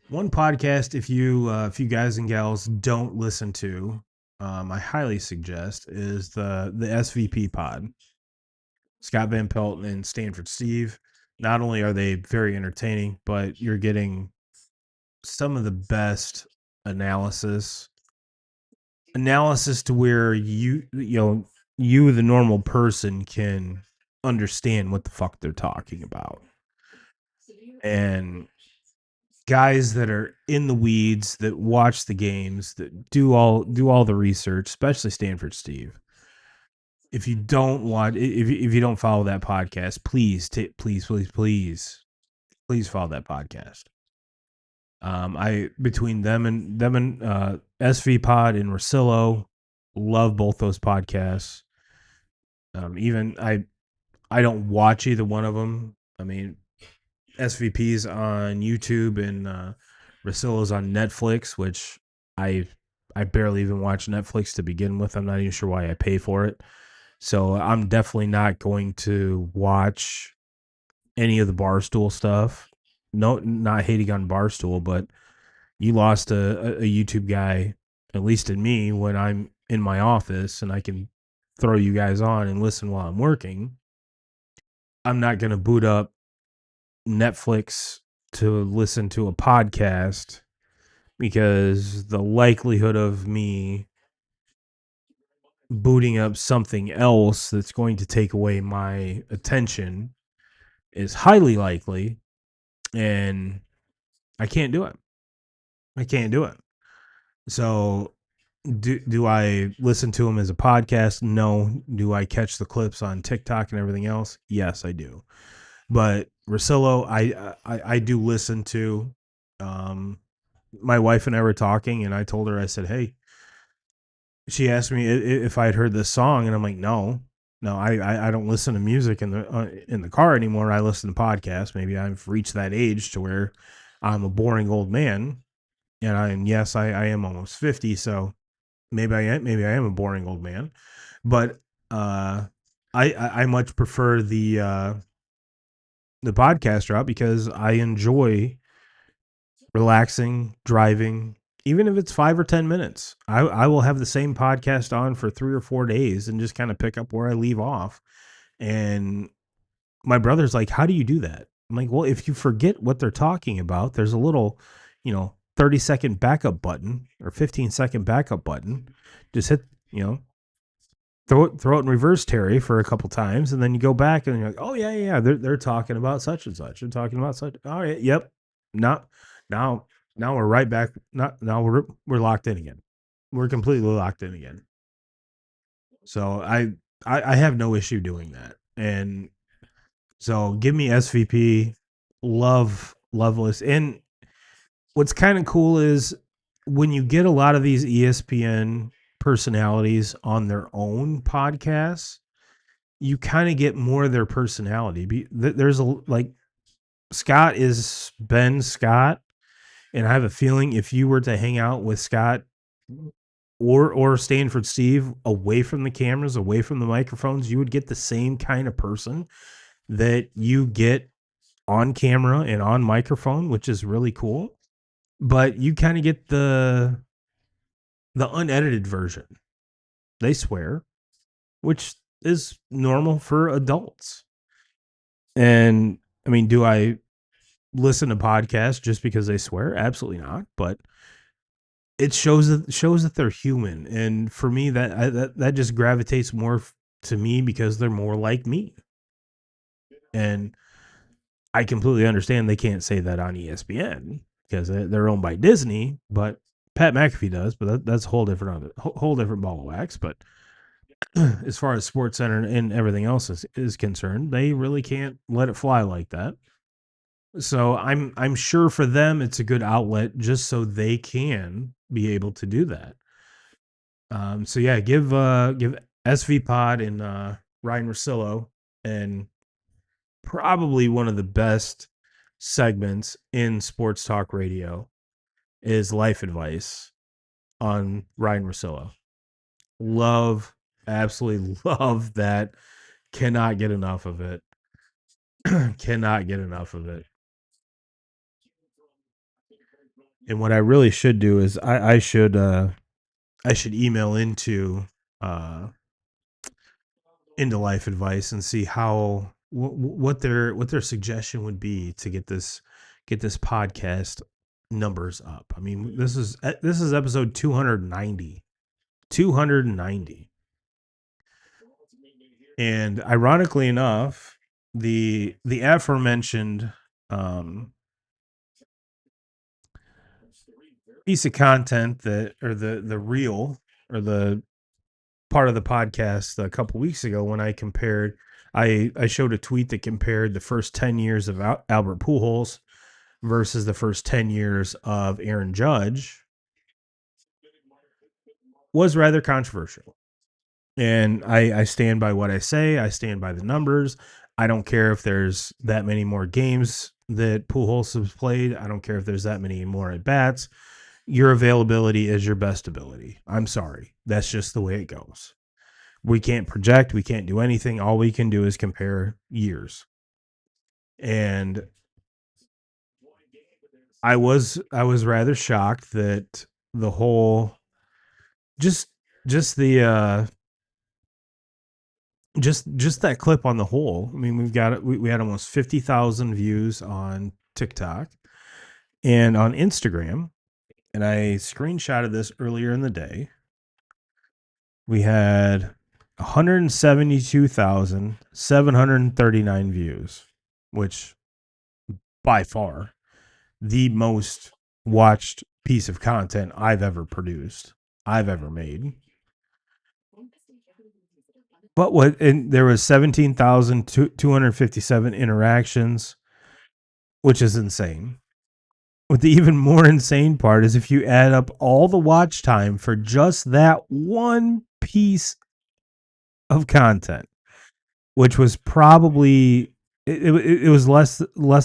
One podcast, if you guys and gals don't listen to, I highly suggest is the SVP pod. Scott Van Pelt and Stanford Steve. Not only are they very entertaining, but you're getting some of the best analysis to where you the normal person can understand what the fuck they're talking about. And guys that are in the weeds, that watch the games, that do all the research, especially Stanford Steve. If you don't if you don't follow that podcast, please follow that podcast. I between them and SV Pod and Rosillo, love both those podcasts. Even I don't watch either one of them. I mean, SVP's on YouTube and Rosillo's on Netflix, which I barely even watch Netflix to begin with. I'm not even sure why I pay for it. So I'm definitely not going to watch any of the Barstool stuff. No, not hating on Barstool, but you lost a YouTube guy, at least in me, when I'm in my office and I can throw you guys on and listen while I'm working. I'm not going to boot up Netflix to listen to a podcast because the likelihood of me booting up something else that's going to take away my attention is highly likely, and I can't do it. I can't do it. So do I listen to him as a podcast? No. Do I catch the clips on TikTok and everything else? Yes, I do. But Rosillo, I do listen to. Um, my wife and I were talking, and I told her, I said, "Hey," she asked me if I had heard this song, and I'm like, "No, no, I don't listen to music in the car anymore. I listen to podcasts. Maybe I've reached that age to where I'm a boring old man, and yes, I am almost 50, so maybe I am a boring old man, but uh, I much prefer the podcast route because I enjoy relaxing, driving, even if it's 5 or 10 minutes. I will have the same podcast on for 3 or 4 days and just kind of pick up where I leave off. And my brother's like, "How do you do that?" I'm like, "Well, if you forget what they're talking about, there's a little, 30-second backup button or 15-second backup button. Just hit, you know, throw it in reverse, Terry, for a couple times, and then you go back and you're like, oh yeah, they're talking about such and such. They're talking about such. All right, yep. Now, now, now we're right back. Not now we're locked in again. We're completely locked in again. So I have no issue doing that. And so give me SVP, love Loveless. And what's kind of cool is when you get a lot of these ESPN personalities on their own podcasts, you kind of get more of their personality. There's like Scott is Ben Scott, and I have a feeling if you were to hang out with Scott or Stanford Steve away from the cameras, away from the microphones, you would get the same kind of person that you get on camera and on microphone, which is really cool. But you kind of get the unedited version. They swear, which is normal for adults. And I mean, do I listen to podcasts just because they swear? Absolutely not. But it shows that they're human, and for me, that just gravitates more to me because they're more like me. And I completely understand they can't say that on ESPN because they're owned by Disney, but Pat McAfee does. But that's a whole different ball of wax. But as far as Sports Center and everything else is concerned, they really can't let it fly like that. So I'm sure for them it's a good outlet just so they can be able to do that. So yeah, give SV Pod and Ryan Rosillo, and probably one of the best segments in sports talk radio is Life Advice on Ryan Rosillo. Absolutely love that. Cannot get enough of it. Cannot get enough of it. And what I really should do is I should email uh into Life Advice and see how what their suggestion would be to get this podcast numbers up. I mean, this is episode 290. 290. And ironically enough, the aforementioned piece of content that, or the reel, or the part of the podcast a couple weeks ago when I showed a tweet that compared the first 10 years of Albert Pujols versus the first 10 years of Aaron Judge, was rather controversial. And I stand by what I say. I stand by the numbers. I don't care if there's that many more games that Pujols has played. I don't care if there's that many more at bats. Your availability is your best ability. I'm sorry. That's just the way it goes. We can't project. We can't do anything. All we can do is compare years. And I was rather shocked that the whole just the just that clip on the whole. I mean, we had almost 50,000 views on TikTok and on Instagram. and I screenshotted this earlier in the day. We had 172,739 views, which by far the most watched piece of content I've ever produced, I've ever made. But there was 17,257 interactions, which is insane. But the even more insane part is if you add up all the watch time for just that one piece of content, which was probably it was less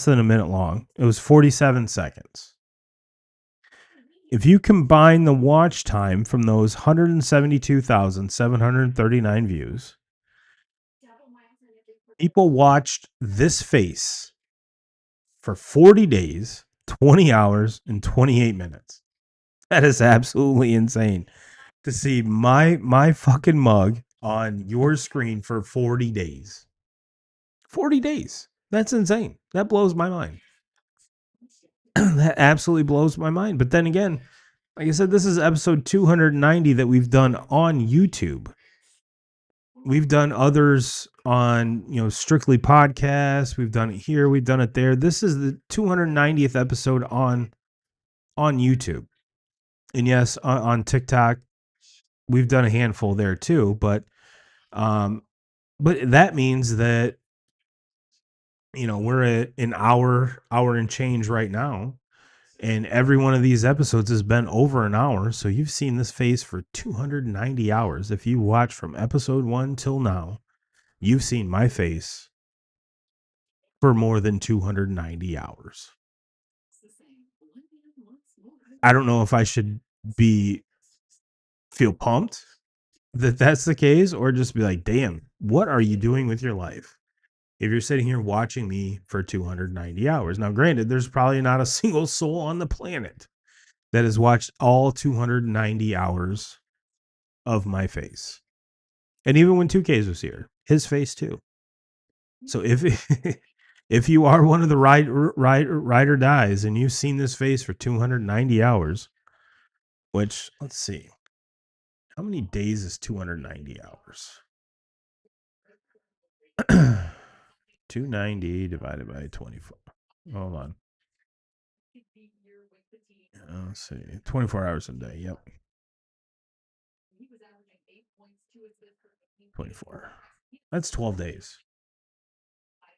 than a minute long. It was 47 seconds. If you combine the watch time from those 172,739 views, people watched this face for 40 days, 20 hours, and 28 minutes. That is absolutely insane. To see my fucking mug on your screen for 40 days. 40 days. That's insane. That blows my mind. That absolutely blows my mind. But then again, like I said, this is episode 290 that we've done on YouTube. We've done others on, Strictly Podcasts. We've done it here. We've done it there. This is the 290th episode on YouTube. And yes, on TikTok, we've done a handful there too. But that means that, we're at an hour and change right now. And every one of these episodes has been over an hour. So you've seen this face for 290 hours. If you watch from episode 1 till now, you've seen my face for more than 290 hours. I don't know if I should feel pumped that that's the case, or just be like, damn, what are you doing with your life if you're sitting here watching me for 290 hours? Now, granted, there's probably not a single soul on the planet that has watched all 290 hours of my face. And even when 2Ks was here, his face too. So if you are one of the ride or dies and you've seen this face for 290 hours, which, let's see, how many days is 290 hours? 290 divided by 24. Hold on. Let's see. 24 hours a day. Yep. 24. That's 12 days.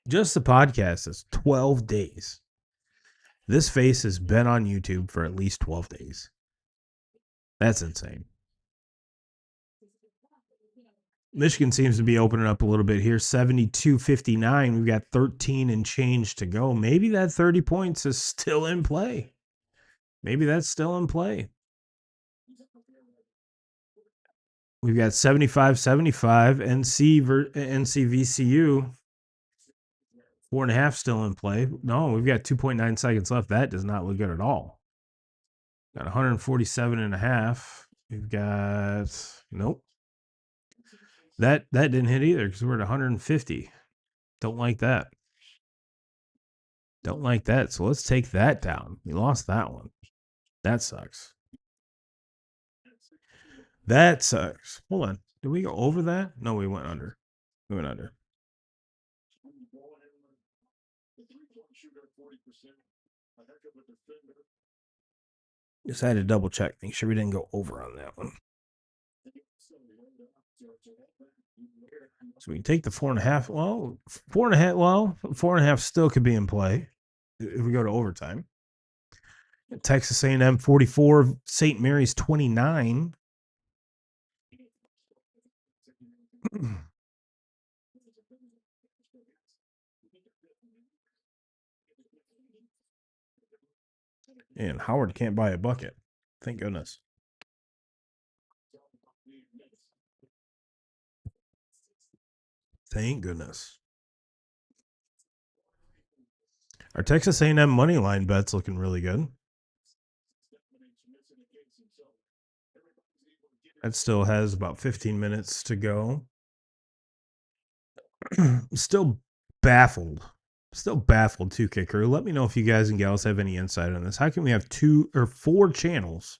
Just the podcast is 12 days. This face has been on YouTube for at least 12 days. That's insane. Michigan seems to be opening up a little bit here. 72-59. We've got 13 and change to go. Maybe that 30 points is still in play. Maybe that's still in play. We've got 75-75. NC-VCU. 4.5 still in play. No, we've got 2.9 seconds left. That does not look good at all. Got 147.5. We've got, nope. That didn't hit either because we're at 150. Don't like that. Don't like that. So let's take that down. We lost that one. That sucks. That sucks. Hold on. Did we go over that? No, we went under. We went under. Just had to double check. Make sure we didn't go over on that one. So we can take the 4.5. Well, 4.5. Well, 4.5 still could be in play if we go to overtime. Texas A&M 44, St. Mary's 29. And Howard can't buy a bucket. Thank goodness. Thank goodness. Our Texas A&M money line bet's looking really good. That still has about 15 minutes to go. Still baffled Still baffled too, Kicker. Let me know if you guys and gals have any insight on this. How can we have 2 or 4 channels?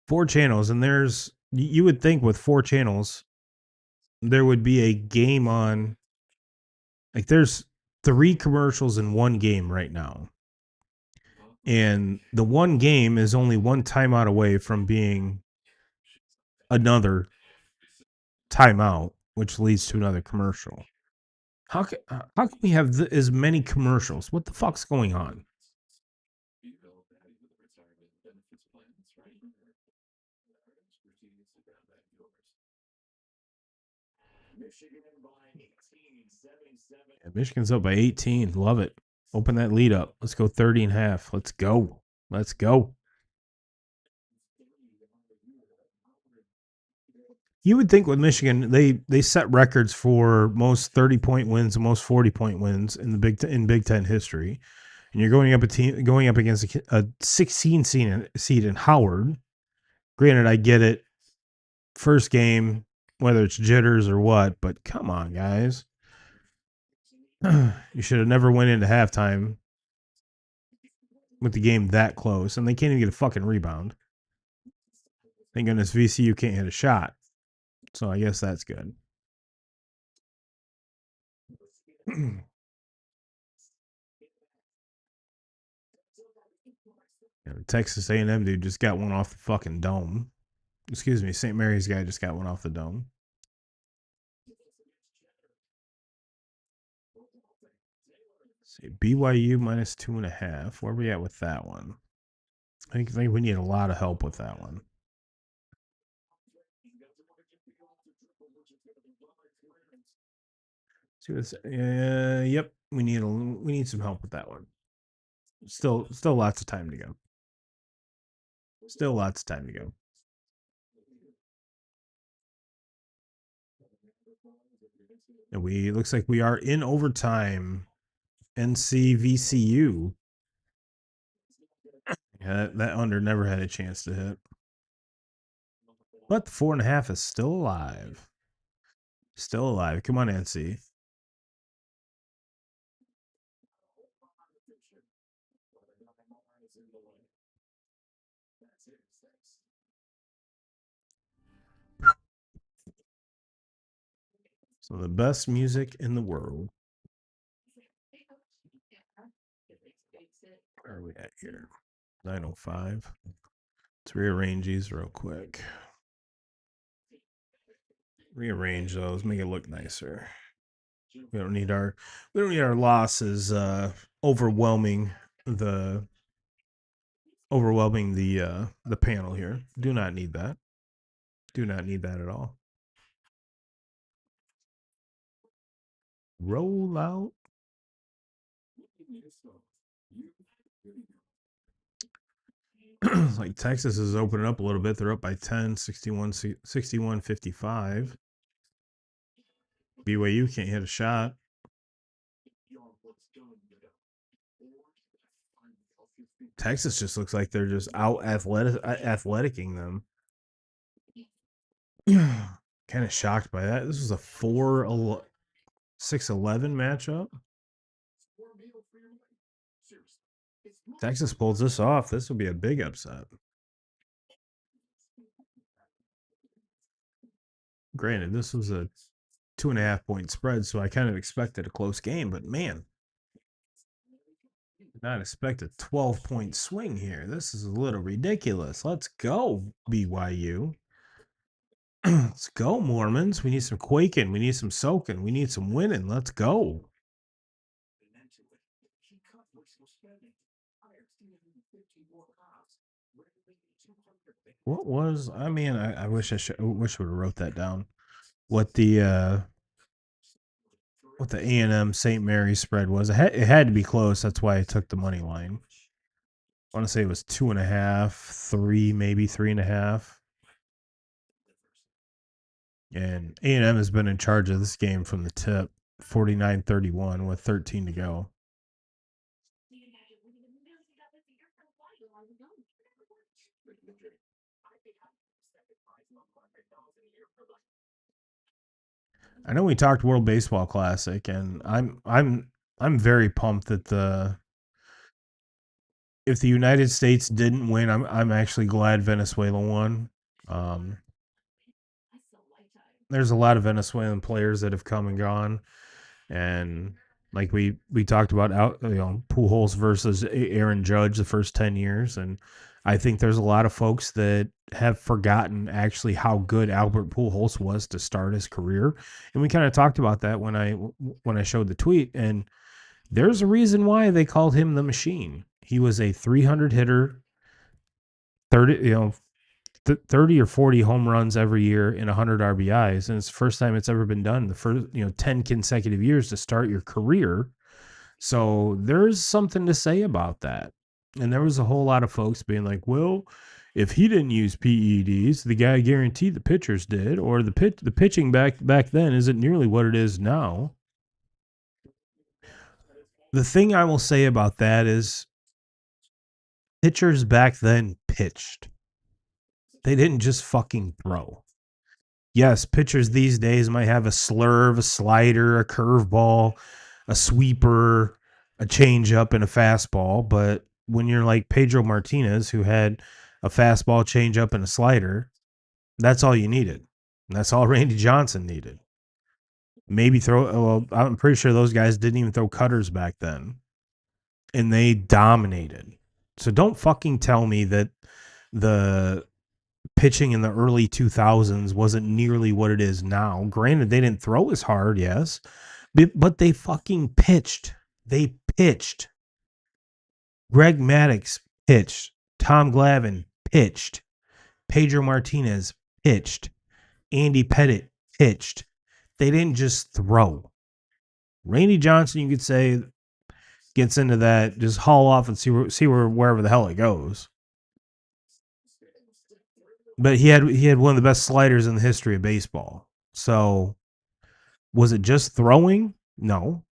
4 channels, and you would think with 4 channels there would be a game on. Like there's 3 commercials in one game right now. And the one game is only one timeout away from being another timeout, which leads to another commercial. How can we have as many commercials? What the fuck's going on? Yeah, Michigan's up by 18. Love it. Open that lead up. Let's go 30 and a half. Let's go. Let's go. You would think with Michigan, they set records for most 30-point wins and most 40-point wins in Big Ten history. And you're going up against a 16 seed in Howard. Granted, I get it. First game, whether it's jitters or what, but come on, guys. You should have never went into halftime with the game that close, and they can't even get a fucking rebound. Thank goodness VCU can't hit a shot. So I guess that's good. Yeah, Texas A&M dude just got one off the fucking dome. Excuse me, St. Mary's guy just got one off the dome. See, BYU minus 2.5. Where are we at with that one? I think we need a lot of help with that one. See what's yep. We need some help with that one. Still lots of time to go. Still lots of time to go. And looks like we are in overtime. NCVCU. Yeah, that under never had a chance to hit. But the 4.5 is still alive. Still alive. Come on, NC. So the best music in the world. Where are we at here? 9:05. Let's rearrange these real quick. Rearrange those, make it look nicer. We don't need our losses overwhelming the panel here. Do not need that. Do not need that at all. Roll out. Like Texas is opening up a little bit. They're up by 10, 61-55. BYU can't hit a shot. Texas just looks like they're just out athleticing them. Kind of shocked by that. This was a 6-11 matchup. Texas pulls this off. This will be a big upset. Granted, this was a 2.5 point spread, so I kind of expected a close game, but man, did not expect a 12-point swing here. This is a little ridiculous. Let's go, BYU. Let's go, Mormons. We need some quaking. We need some soaking. We need some winning. Let's go. What was? I mean, I wish I would have wrote that down. What the A&M St. Mary's spread was? It had to be close. That's why I took the money line. I want to say it was 2.5, 3, maybe 3.5. And A&M has been in charge of this game from the tip, 49-31 with 13 to go. I know we talked World Baseball Classic, and I'm I'm very pumped that if the United States didn't win, I'm actually glad Venezuela won. Um, there's a lot of Venezuelan players that have come and gone, and like we talked about out, Pujols versus Aaron Judge the first 10 years, and I think there's a lot of folks that have forgotten actually how good Albert Pujols was to start his career, and we kind of talked about that when I showed the tweet, and there's a reason why they called him the machine. He was a 300 hitter, 30 30 or 40 home runs every year and 100 RBIs, and it's the first time it's ever been done. The first 10 consecutive years to start your career. So there's something to say about that. And there was a whole lot of folks being like, well, if he didn't use PEDs, the guy guaranteed the pitchers did, or the pitching back then isn't nearly what it is now. The thing I will say about that is pitchers back then pitched. They didn't just fucking throw. Yes, pitchers these days might have a slurve, a slider, a curveball, a sweeper, a changeup, and a fastball. But when you're like Pedro Martinez, who had a fastball, changeup, and a slider, that's all you needed. And that's all Randy Johnson needed. Maybe well, I'm pretty sure those guys didn't even throw cutters back then. And they dominated. So don't fucking tell me that the pitching in the early 2000s wasn't nearly what it is now. Granted, they didn't throw as hard, yes, but they fucking pitched. They pitched. Greg Maddux pitched. Tom Glavine pitched. Pedro Martinez pitched. Andy Pettitte pitched. They didn't just throw. Randy Johnson, you could say, gets into that, just haul off and see wherever the hell it goes. But he had one of the best sliders in the history of baseball. So was it just throwing? No.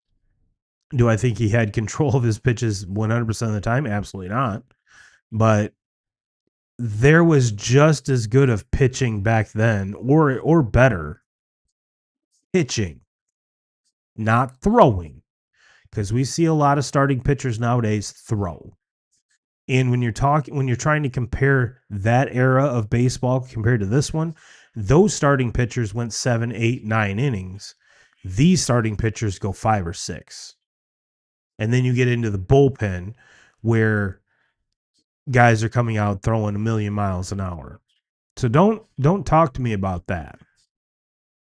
Do I think he had control of his pitches 100% of the time? Absolutely not. But there was just as good of pitching back then, or better pitching, not throwing, because we see a lot of starting pitchers nowadays throw. And when you're trying to compare that era of baseball compared to this one, those starting pitchers went 7, 8, 9 innings. These starting pitchers go 5 or 6. And then you get into the bullpen where guys are coming out throwing a million miles an hour. So don't talk to me about that.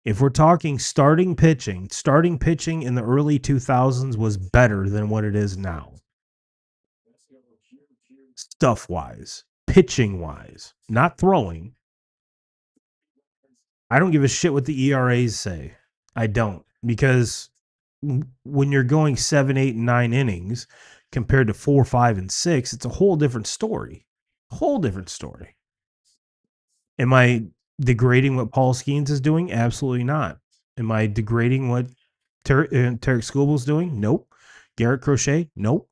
If we're talking starting pitching in the early 2000s was better than what it is now. Stuff-wise, pitching-wise, not throwing. I don't give a shit what the ERAs say. I don't, because when you're going 7, 8, and 9 innings compared to 4, 5, and 6, it's a whole different story. Whole different story. Am I degrading what Paul Skeens is doing? Absolutely not. Am I degrading what Tarek Skubal's doing? Nope. Garrett Crochet? Nope.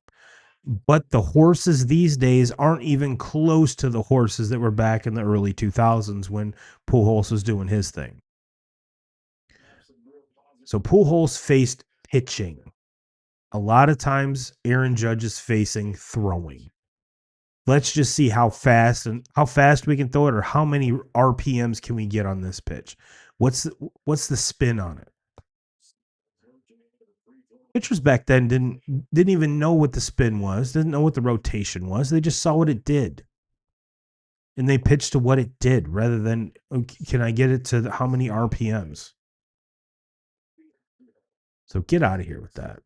But the horses these days aren't even close to the horses that were back in the early 2000s when Pujols was doing his thing. So Pujols faced pitching. A lot of times Aaron Judge is facing throwing. Let's just see how fast we can throw it, or how many RPMs can we get on this pitch. What's the spin on it? Pitchers back then didn't even know what the spin was, didn't know what the rotation was. They just saw what it did. And they pitched to what it did rather than, can I get it to how many RPMs? So get out of here with that.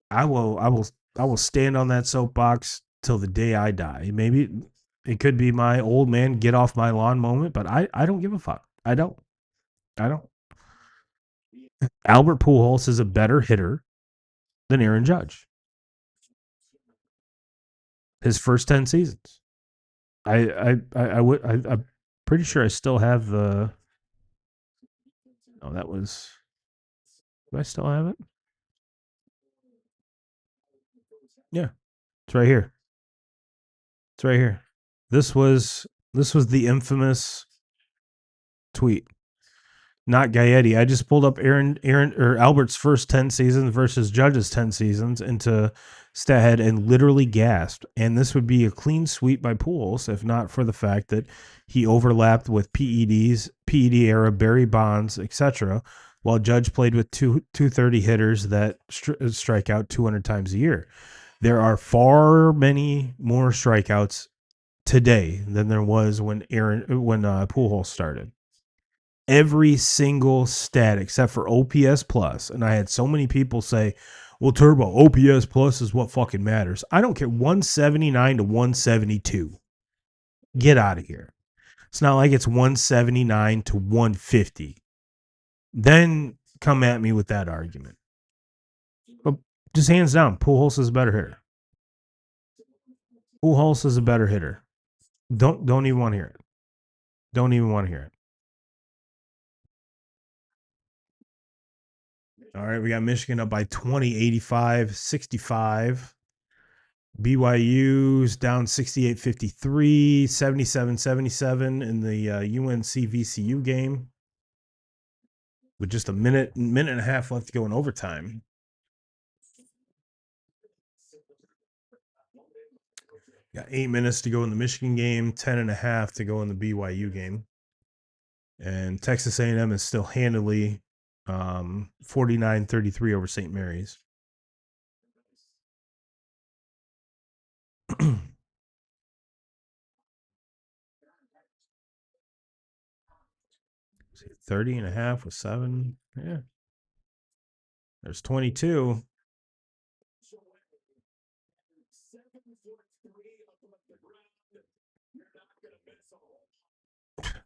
I will stand on that soapbox till the day I die. Maybe it could be my old man get off my lawn moment, but I don't give a fuck. I don't. Albert Pujols is a better hitter than Aaron Judge. His first 10 seasons. I'm pretty sure I still have the. Oh, that was. Do I still have it? Yeah, it's right here. It's right here. This was the infamous tweet. not Gaetti. I just pulled up Aaron or Albert's first 10 seasons versus Judge's 10 seasons into StatHead and literally gasped. And this would be a clean sweep by Pujols if not for the fact that he overlapped with PED era Barry Bonds, etc., while Judge played with 230 hitters that strike out 200 times a year. There are far many more strikeouts today than there was when Pujols started. Every single stat except for OPS plus, and I had so many people say, "Well, Turbo, OPS plus is what fucking matters." I don't care. 179 to 172. Get out of here. It's not like it's 179 to 150. Then come at me with that argument. But just hands down, Pujols is a better hitter. Pujols is a better hitter. Don't even want to hear it. Don't even want to hear it. All right, we got Michigan up by 20, 85-65. BYU's down 68-53, 77-77 in the UNC VCU game with just a minute and a half left to go in overtime. Got 8 minutes to go in the Michigan game, 10 and a half to go in the BYU game. And Texas A&M is still handily 49-33 over St. Mary's. 30 and a half with 7. Yeah. There's 22.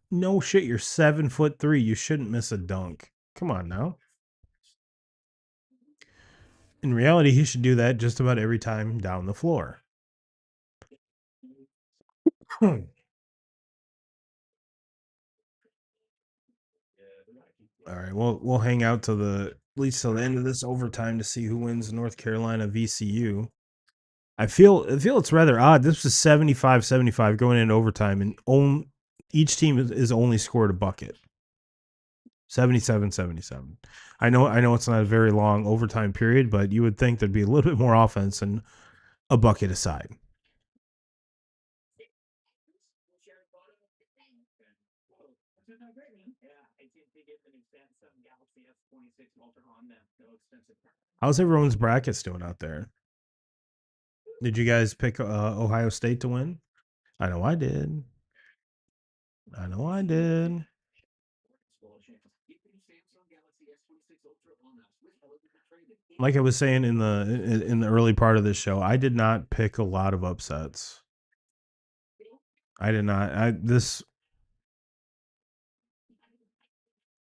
No shit, you're 7'3". You shouldn't miss a dunk. Come on now. In reality, he should do that just about every time down the floor. All right, we'll hang out to at least till the end of this overtime to see who wins North Carolina VCU. I feel it's rather odd. This was 75-75 going into overtime, and each team is only scored a bucket. 77-77. I know it's not a very long overtime period, but you would think there'd be a little bit more offense and a bucket aside. How's everyone's brackets doing out there? Did you guys pick Ohio State to win? I know I did. Like I was saying in the early part of this show, I did not pick a lot of upsets. I did not.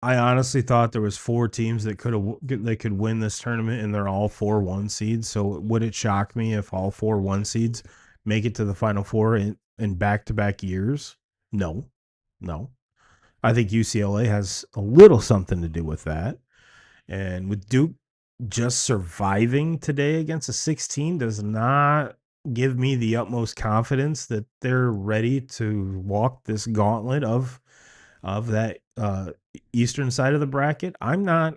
I honestly thought there was 4 teams that could win this tournament, and they're all 4 1 seeds. So would it shock me if all 4 1 seeds make it to the Final Four in back-to-back years? No. I think UCLA has a little something to do with that. And with Duke just surviving today against a 16 does not give me the utmost confidence that they're ready to walk this gauntlet of that eastern side of the bracket. I'm not.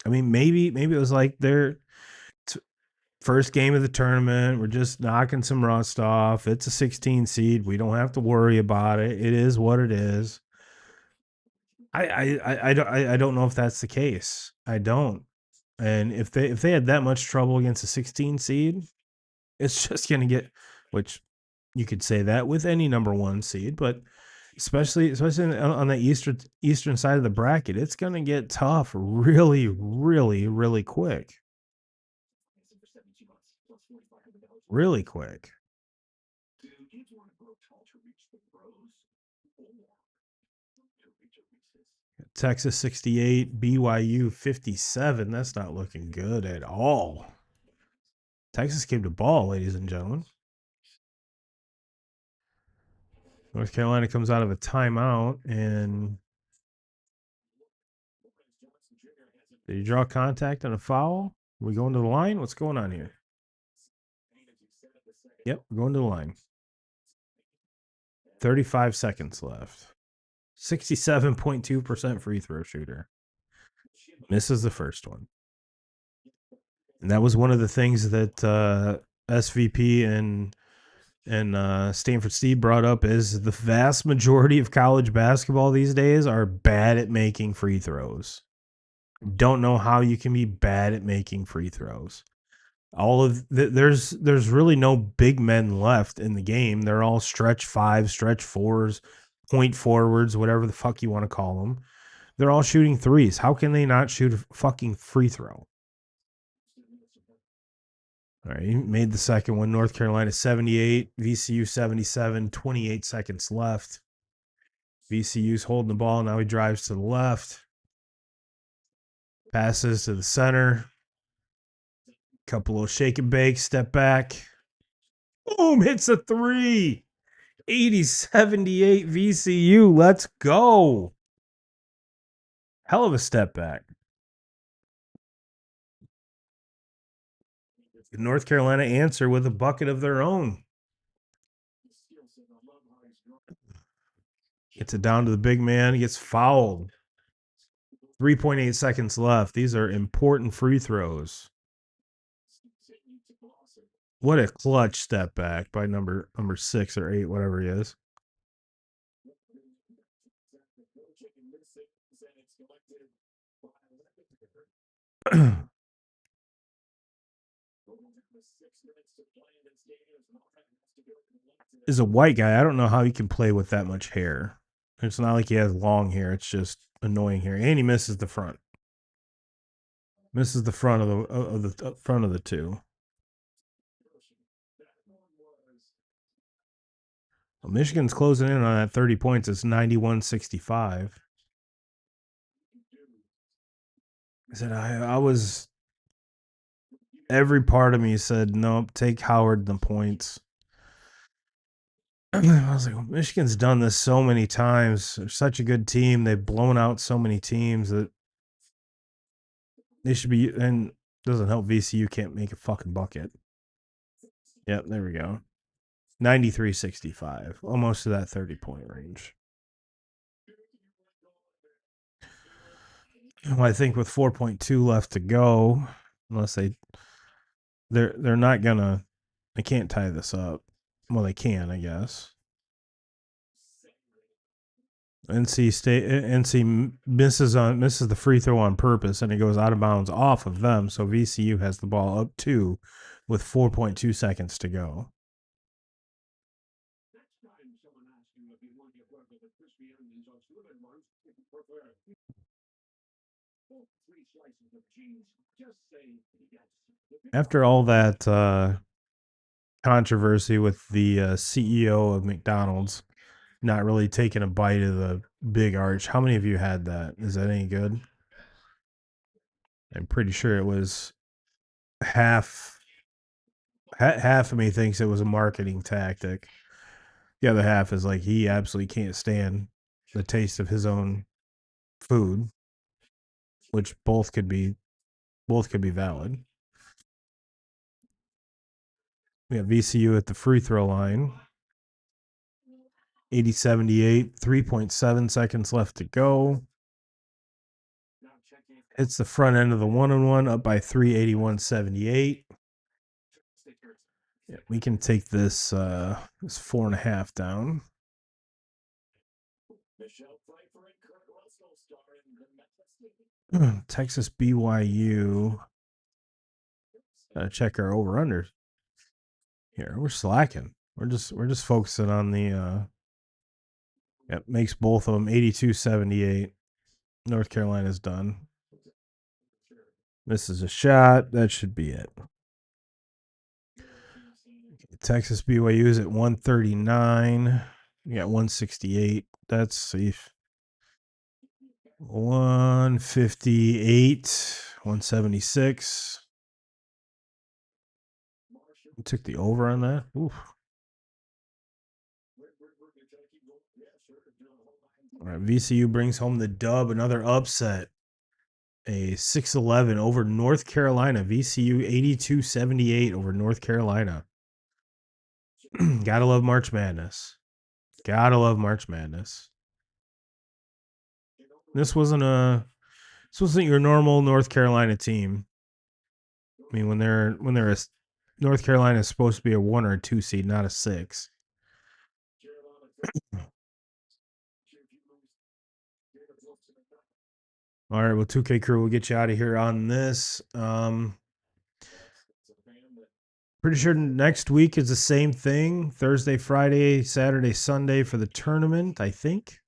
I mean, maybe it was like their first game of the tournament. We're just knocking some rust off. It's a 16 seed. We don't have to worry about it. It is what it is. I don't know if that's the case. I don't. And if they had that much trouble against a 16 seed, it's just gonna get, which you could say that with any number 1 seed, but especially on the eastern side of the bracket, it's gonna get tough really, really, really quick. Really quick. Texas 68, BYU 57. That's not looking good at all. Texas came to ball, ladies and gentlemen. North Carolina comes out of a timeout, and did you draw contact on a foul? Are we going to the line? What's going on here? Yep, we're going to the line. 35 seconds left. 67.2% free throw shooter. Misses the first one. And that was one of the things that SVP and Stanford Steve brought up is the vast majority of college basketball these days are bad at making free throws. Don't know how you can be bad at making free throws. There's really no big men left in the game. They're all stretch fives, stretch fours, point forwards, whatever the fuck you want to call them. They're all shooting threes. How can they not shoot a fucking free throw? All right, he made the second one. North Carolina 78, VCU 77, 28 seconds left. VCU's holding the ball. Now he drives to the left. Passes to the center. Couple of shake and bake, step back. Boom, hits a three. 80-78 VCU. Let's go. Hell of a step back. North Carolina answer with a bucket of their own. Gets it down to the big man. He gets fouled. 3.8 seconds left. These are important free throws. What a clutch step back by number 6 or 8, whatever he is. Is a white guy. I don't know how he can play with that much hair. It's not like he has long hair. It's just annoying hair. And he misses the front. Misses the front of the front of the two. Well, Michigan's closing in on that 30 points. It's 91-65. I said I was. Every part of me said nope. Take Howard the points. I was like, well, Michigan's done this so many times. They're such a good team. They've blown out so many teams that they should be. And doesn't help VCU can't make a fucking bucket. Yep, there we go. 93-65, almost to that 30-point range. Well, I think with 4.2 left to go, unless they're not gonna, they can't tie this up. Well, they can, I guess. NC misses the free throw on purpose, and it goes out of bounds off of them. So VCU has the ball up 2 with 4.2 seconds to go. After all that controversy with the CEO of McDonald's not really taking a bite of the big arch, how many of you had that? Is that any good? I'm pretty sure it was half of me thinks it was a marketing tactic. The other half is like he absolutely can't stand the taste of his own food, which both could be valid. We have VCU at the free throw line. 80-78, 3.7 seconds left to go. Hits the front end of the 1-on-1 up by 3, 81-78. Yeah, we can take this 4.5 down. Texas BYU. Gotta check our over under. Here, we're slacking. We're just focusing on the yep, makes both of them 82-78. North Carolina's done. This is a shot. That should be it. Texas BYU is at 139. You got 168. That's safe. 158. 176. You took the over on that? Oof. All right, VCU brings home the dub. Another upset. A 6-11 over North Carolina. VCU 82-78 over North Carolina. Gotta love March Madness. Gotta love March Madness. This wasn't your normal North Carolina team. I mean, when they're a North Carolina is supposed to be a 1 or a 2 seed, not a 6. All right, well, 2K Crew will get you out of here on this. Pretty sure next week is the same thing. Thursday, Friday, Saturday, Sunday for the tournament, I think.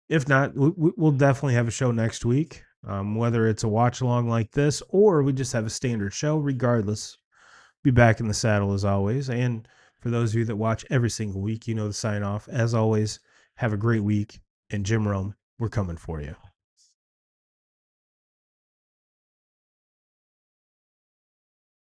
If not, we'll definitely have a show next week. Whether it's a watch along like this or we just have a standard show, regardless, be back in the saddle as always. And for those of you that watch every single week, you know the sign off. As always, have a great week. And Jim Rome, we're coming for you.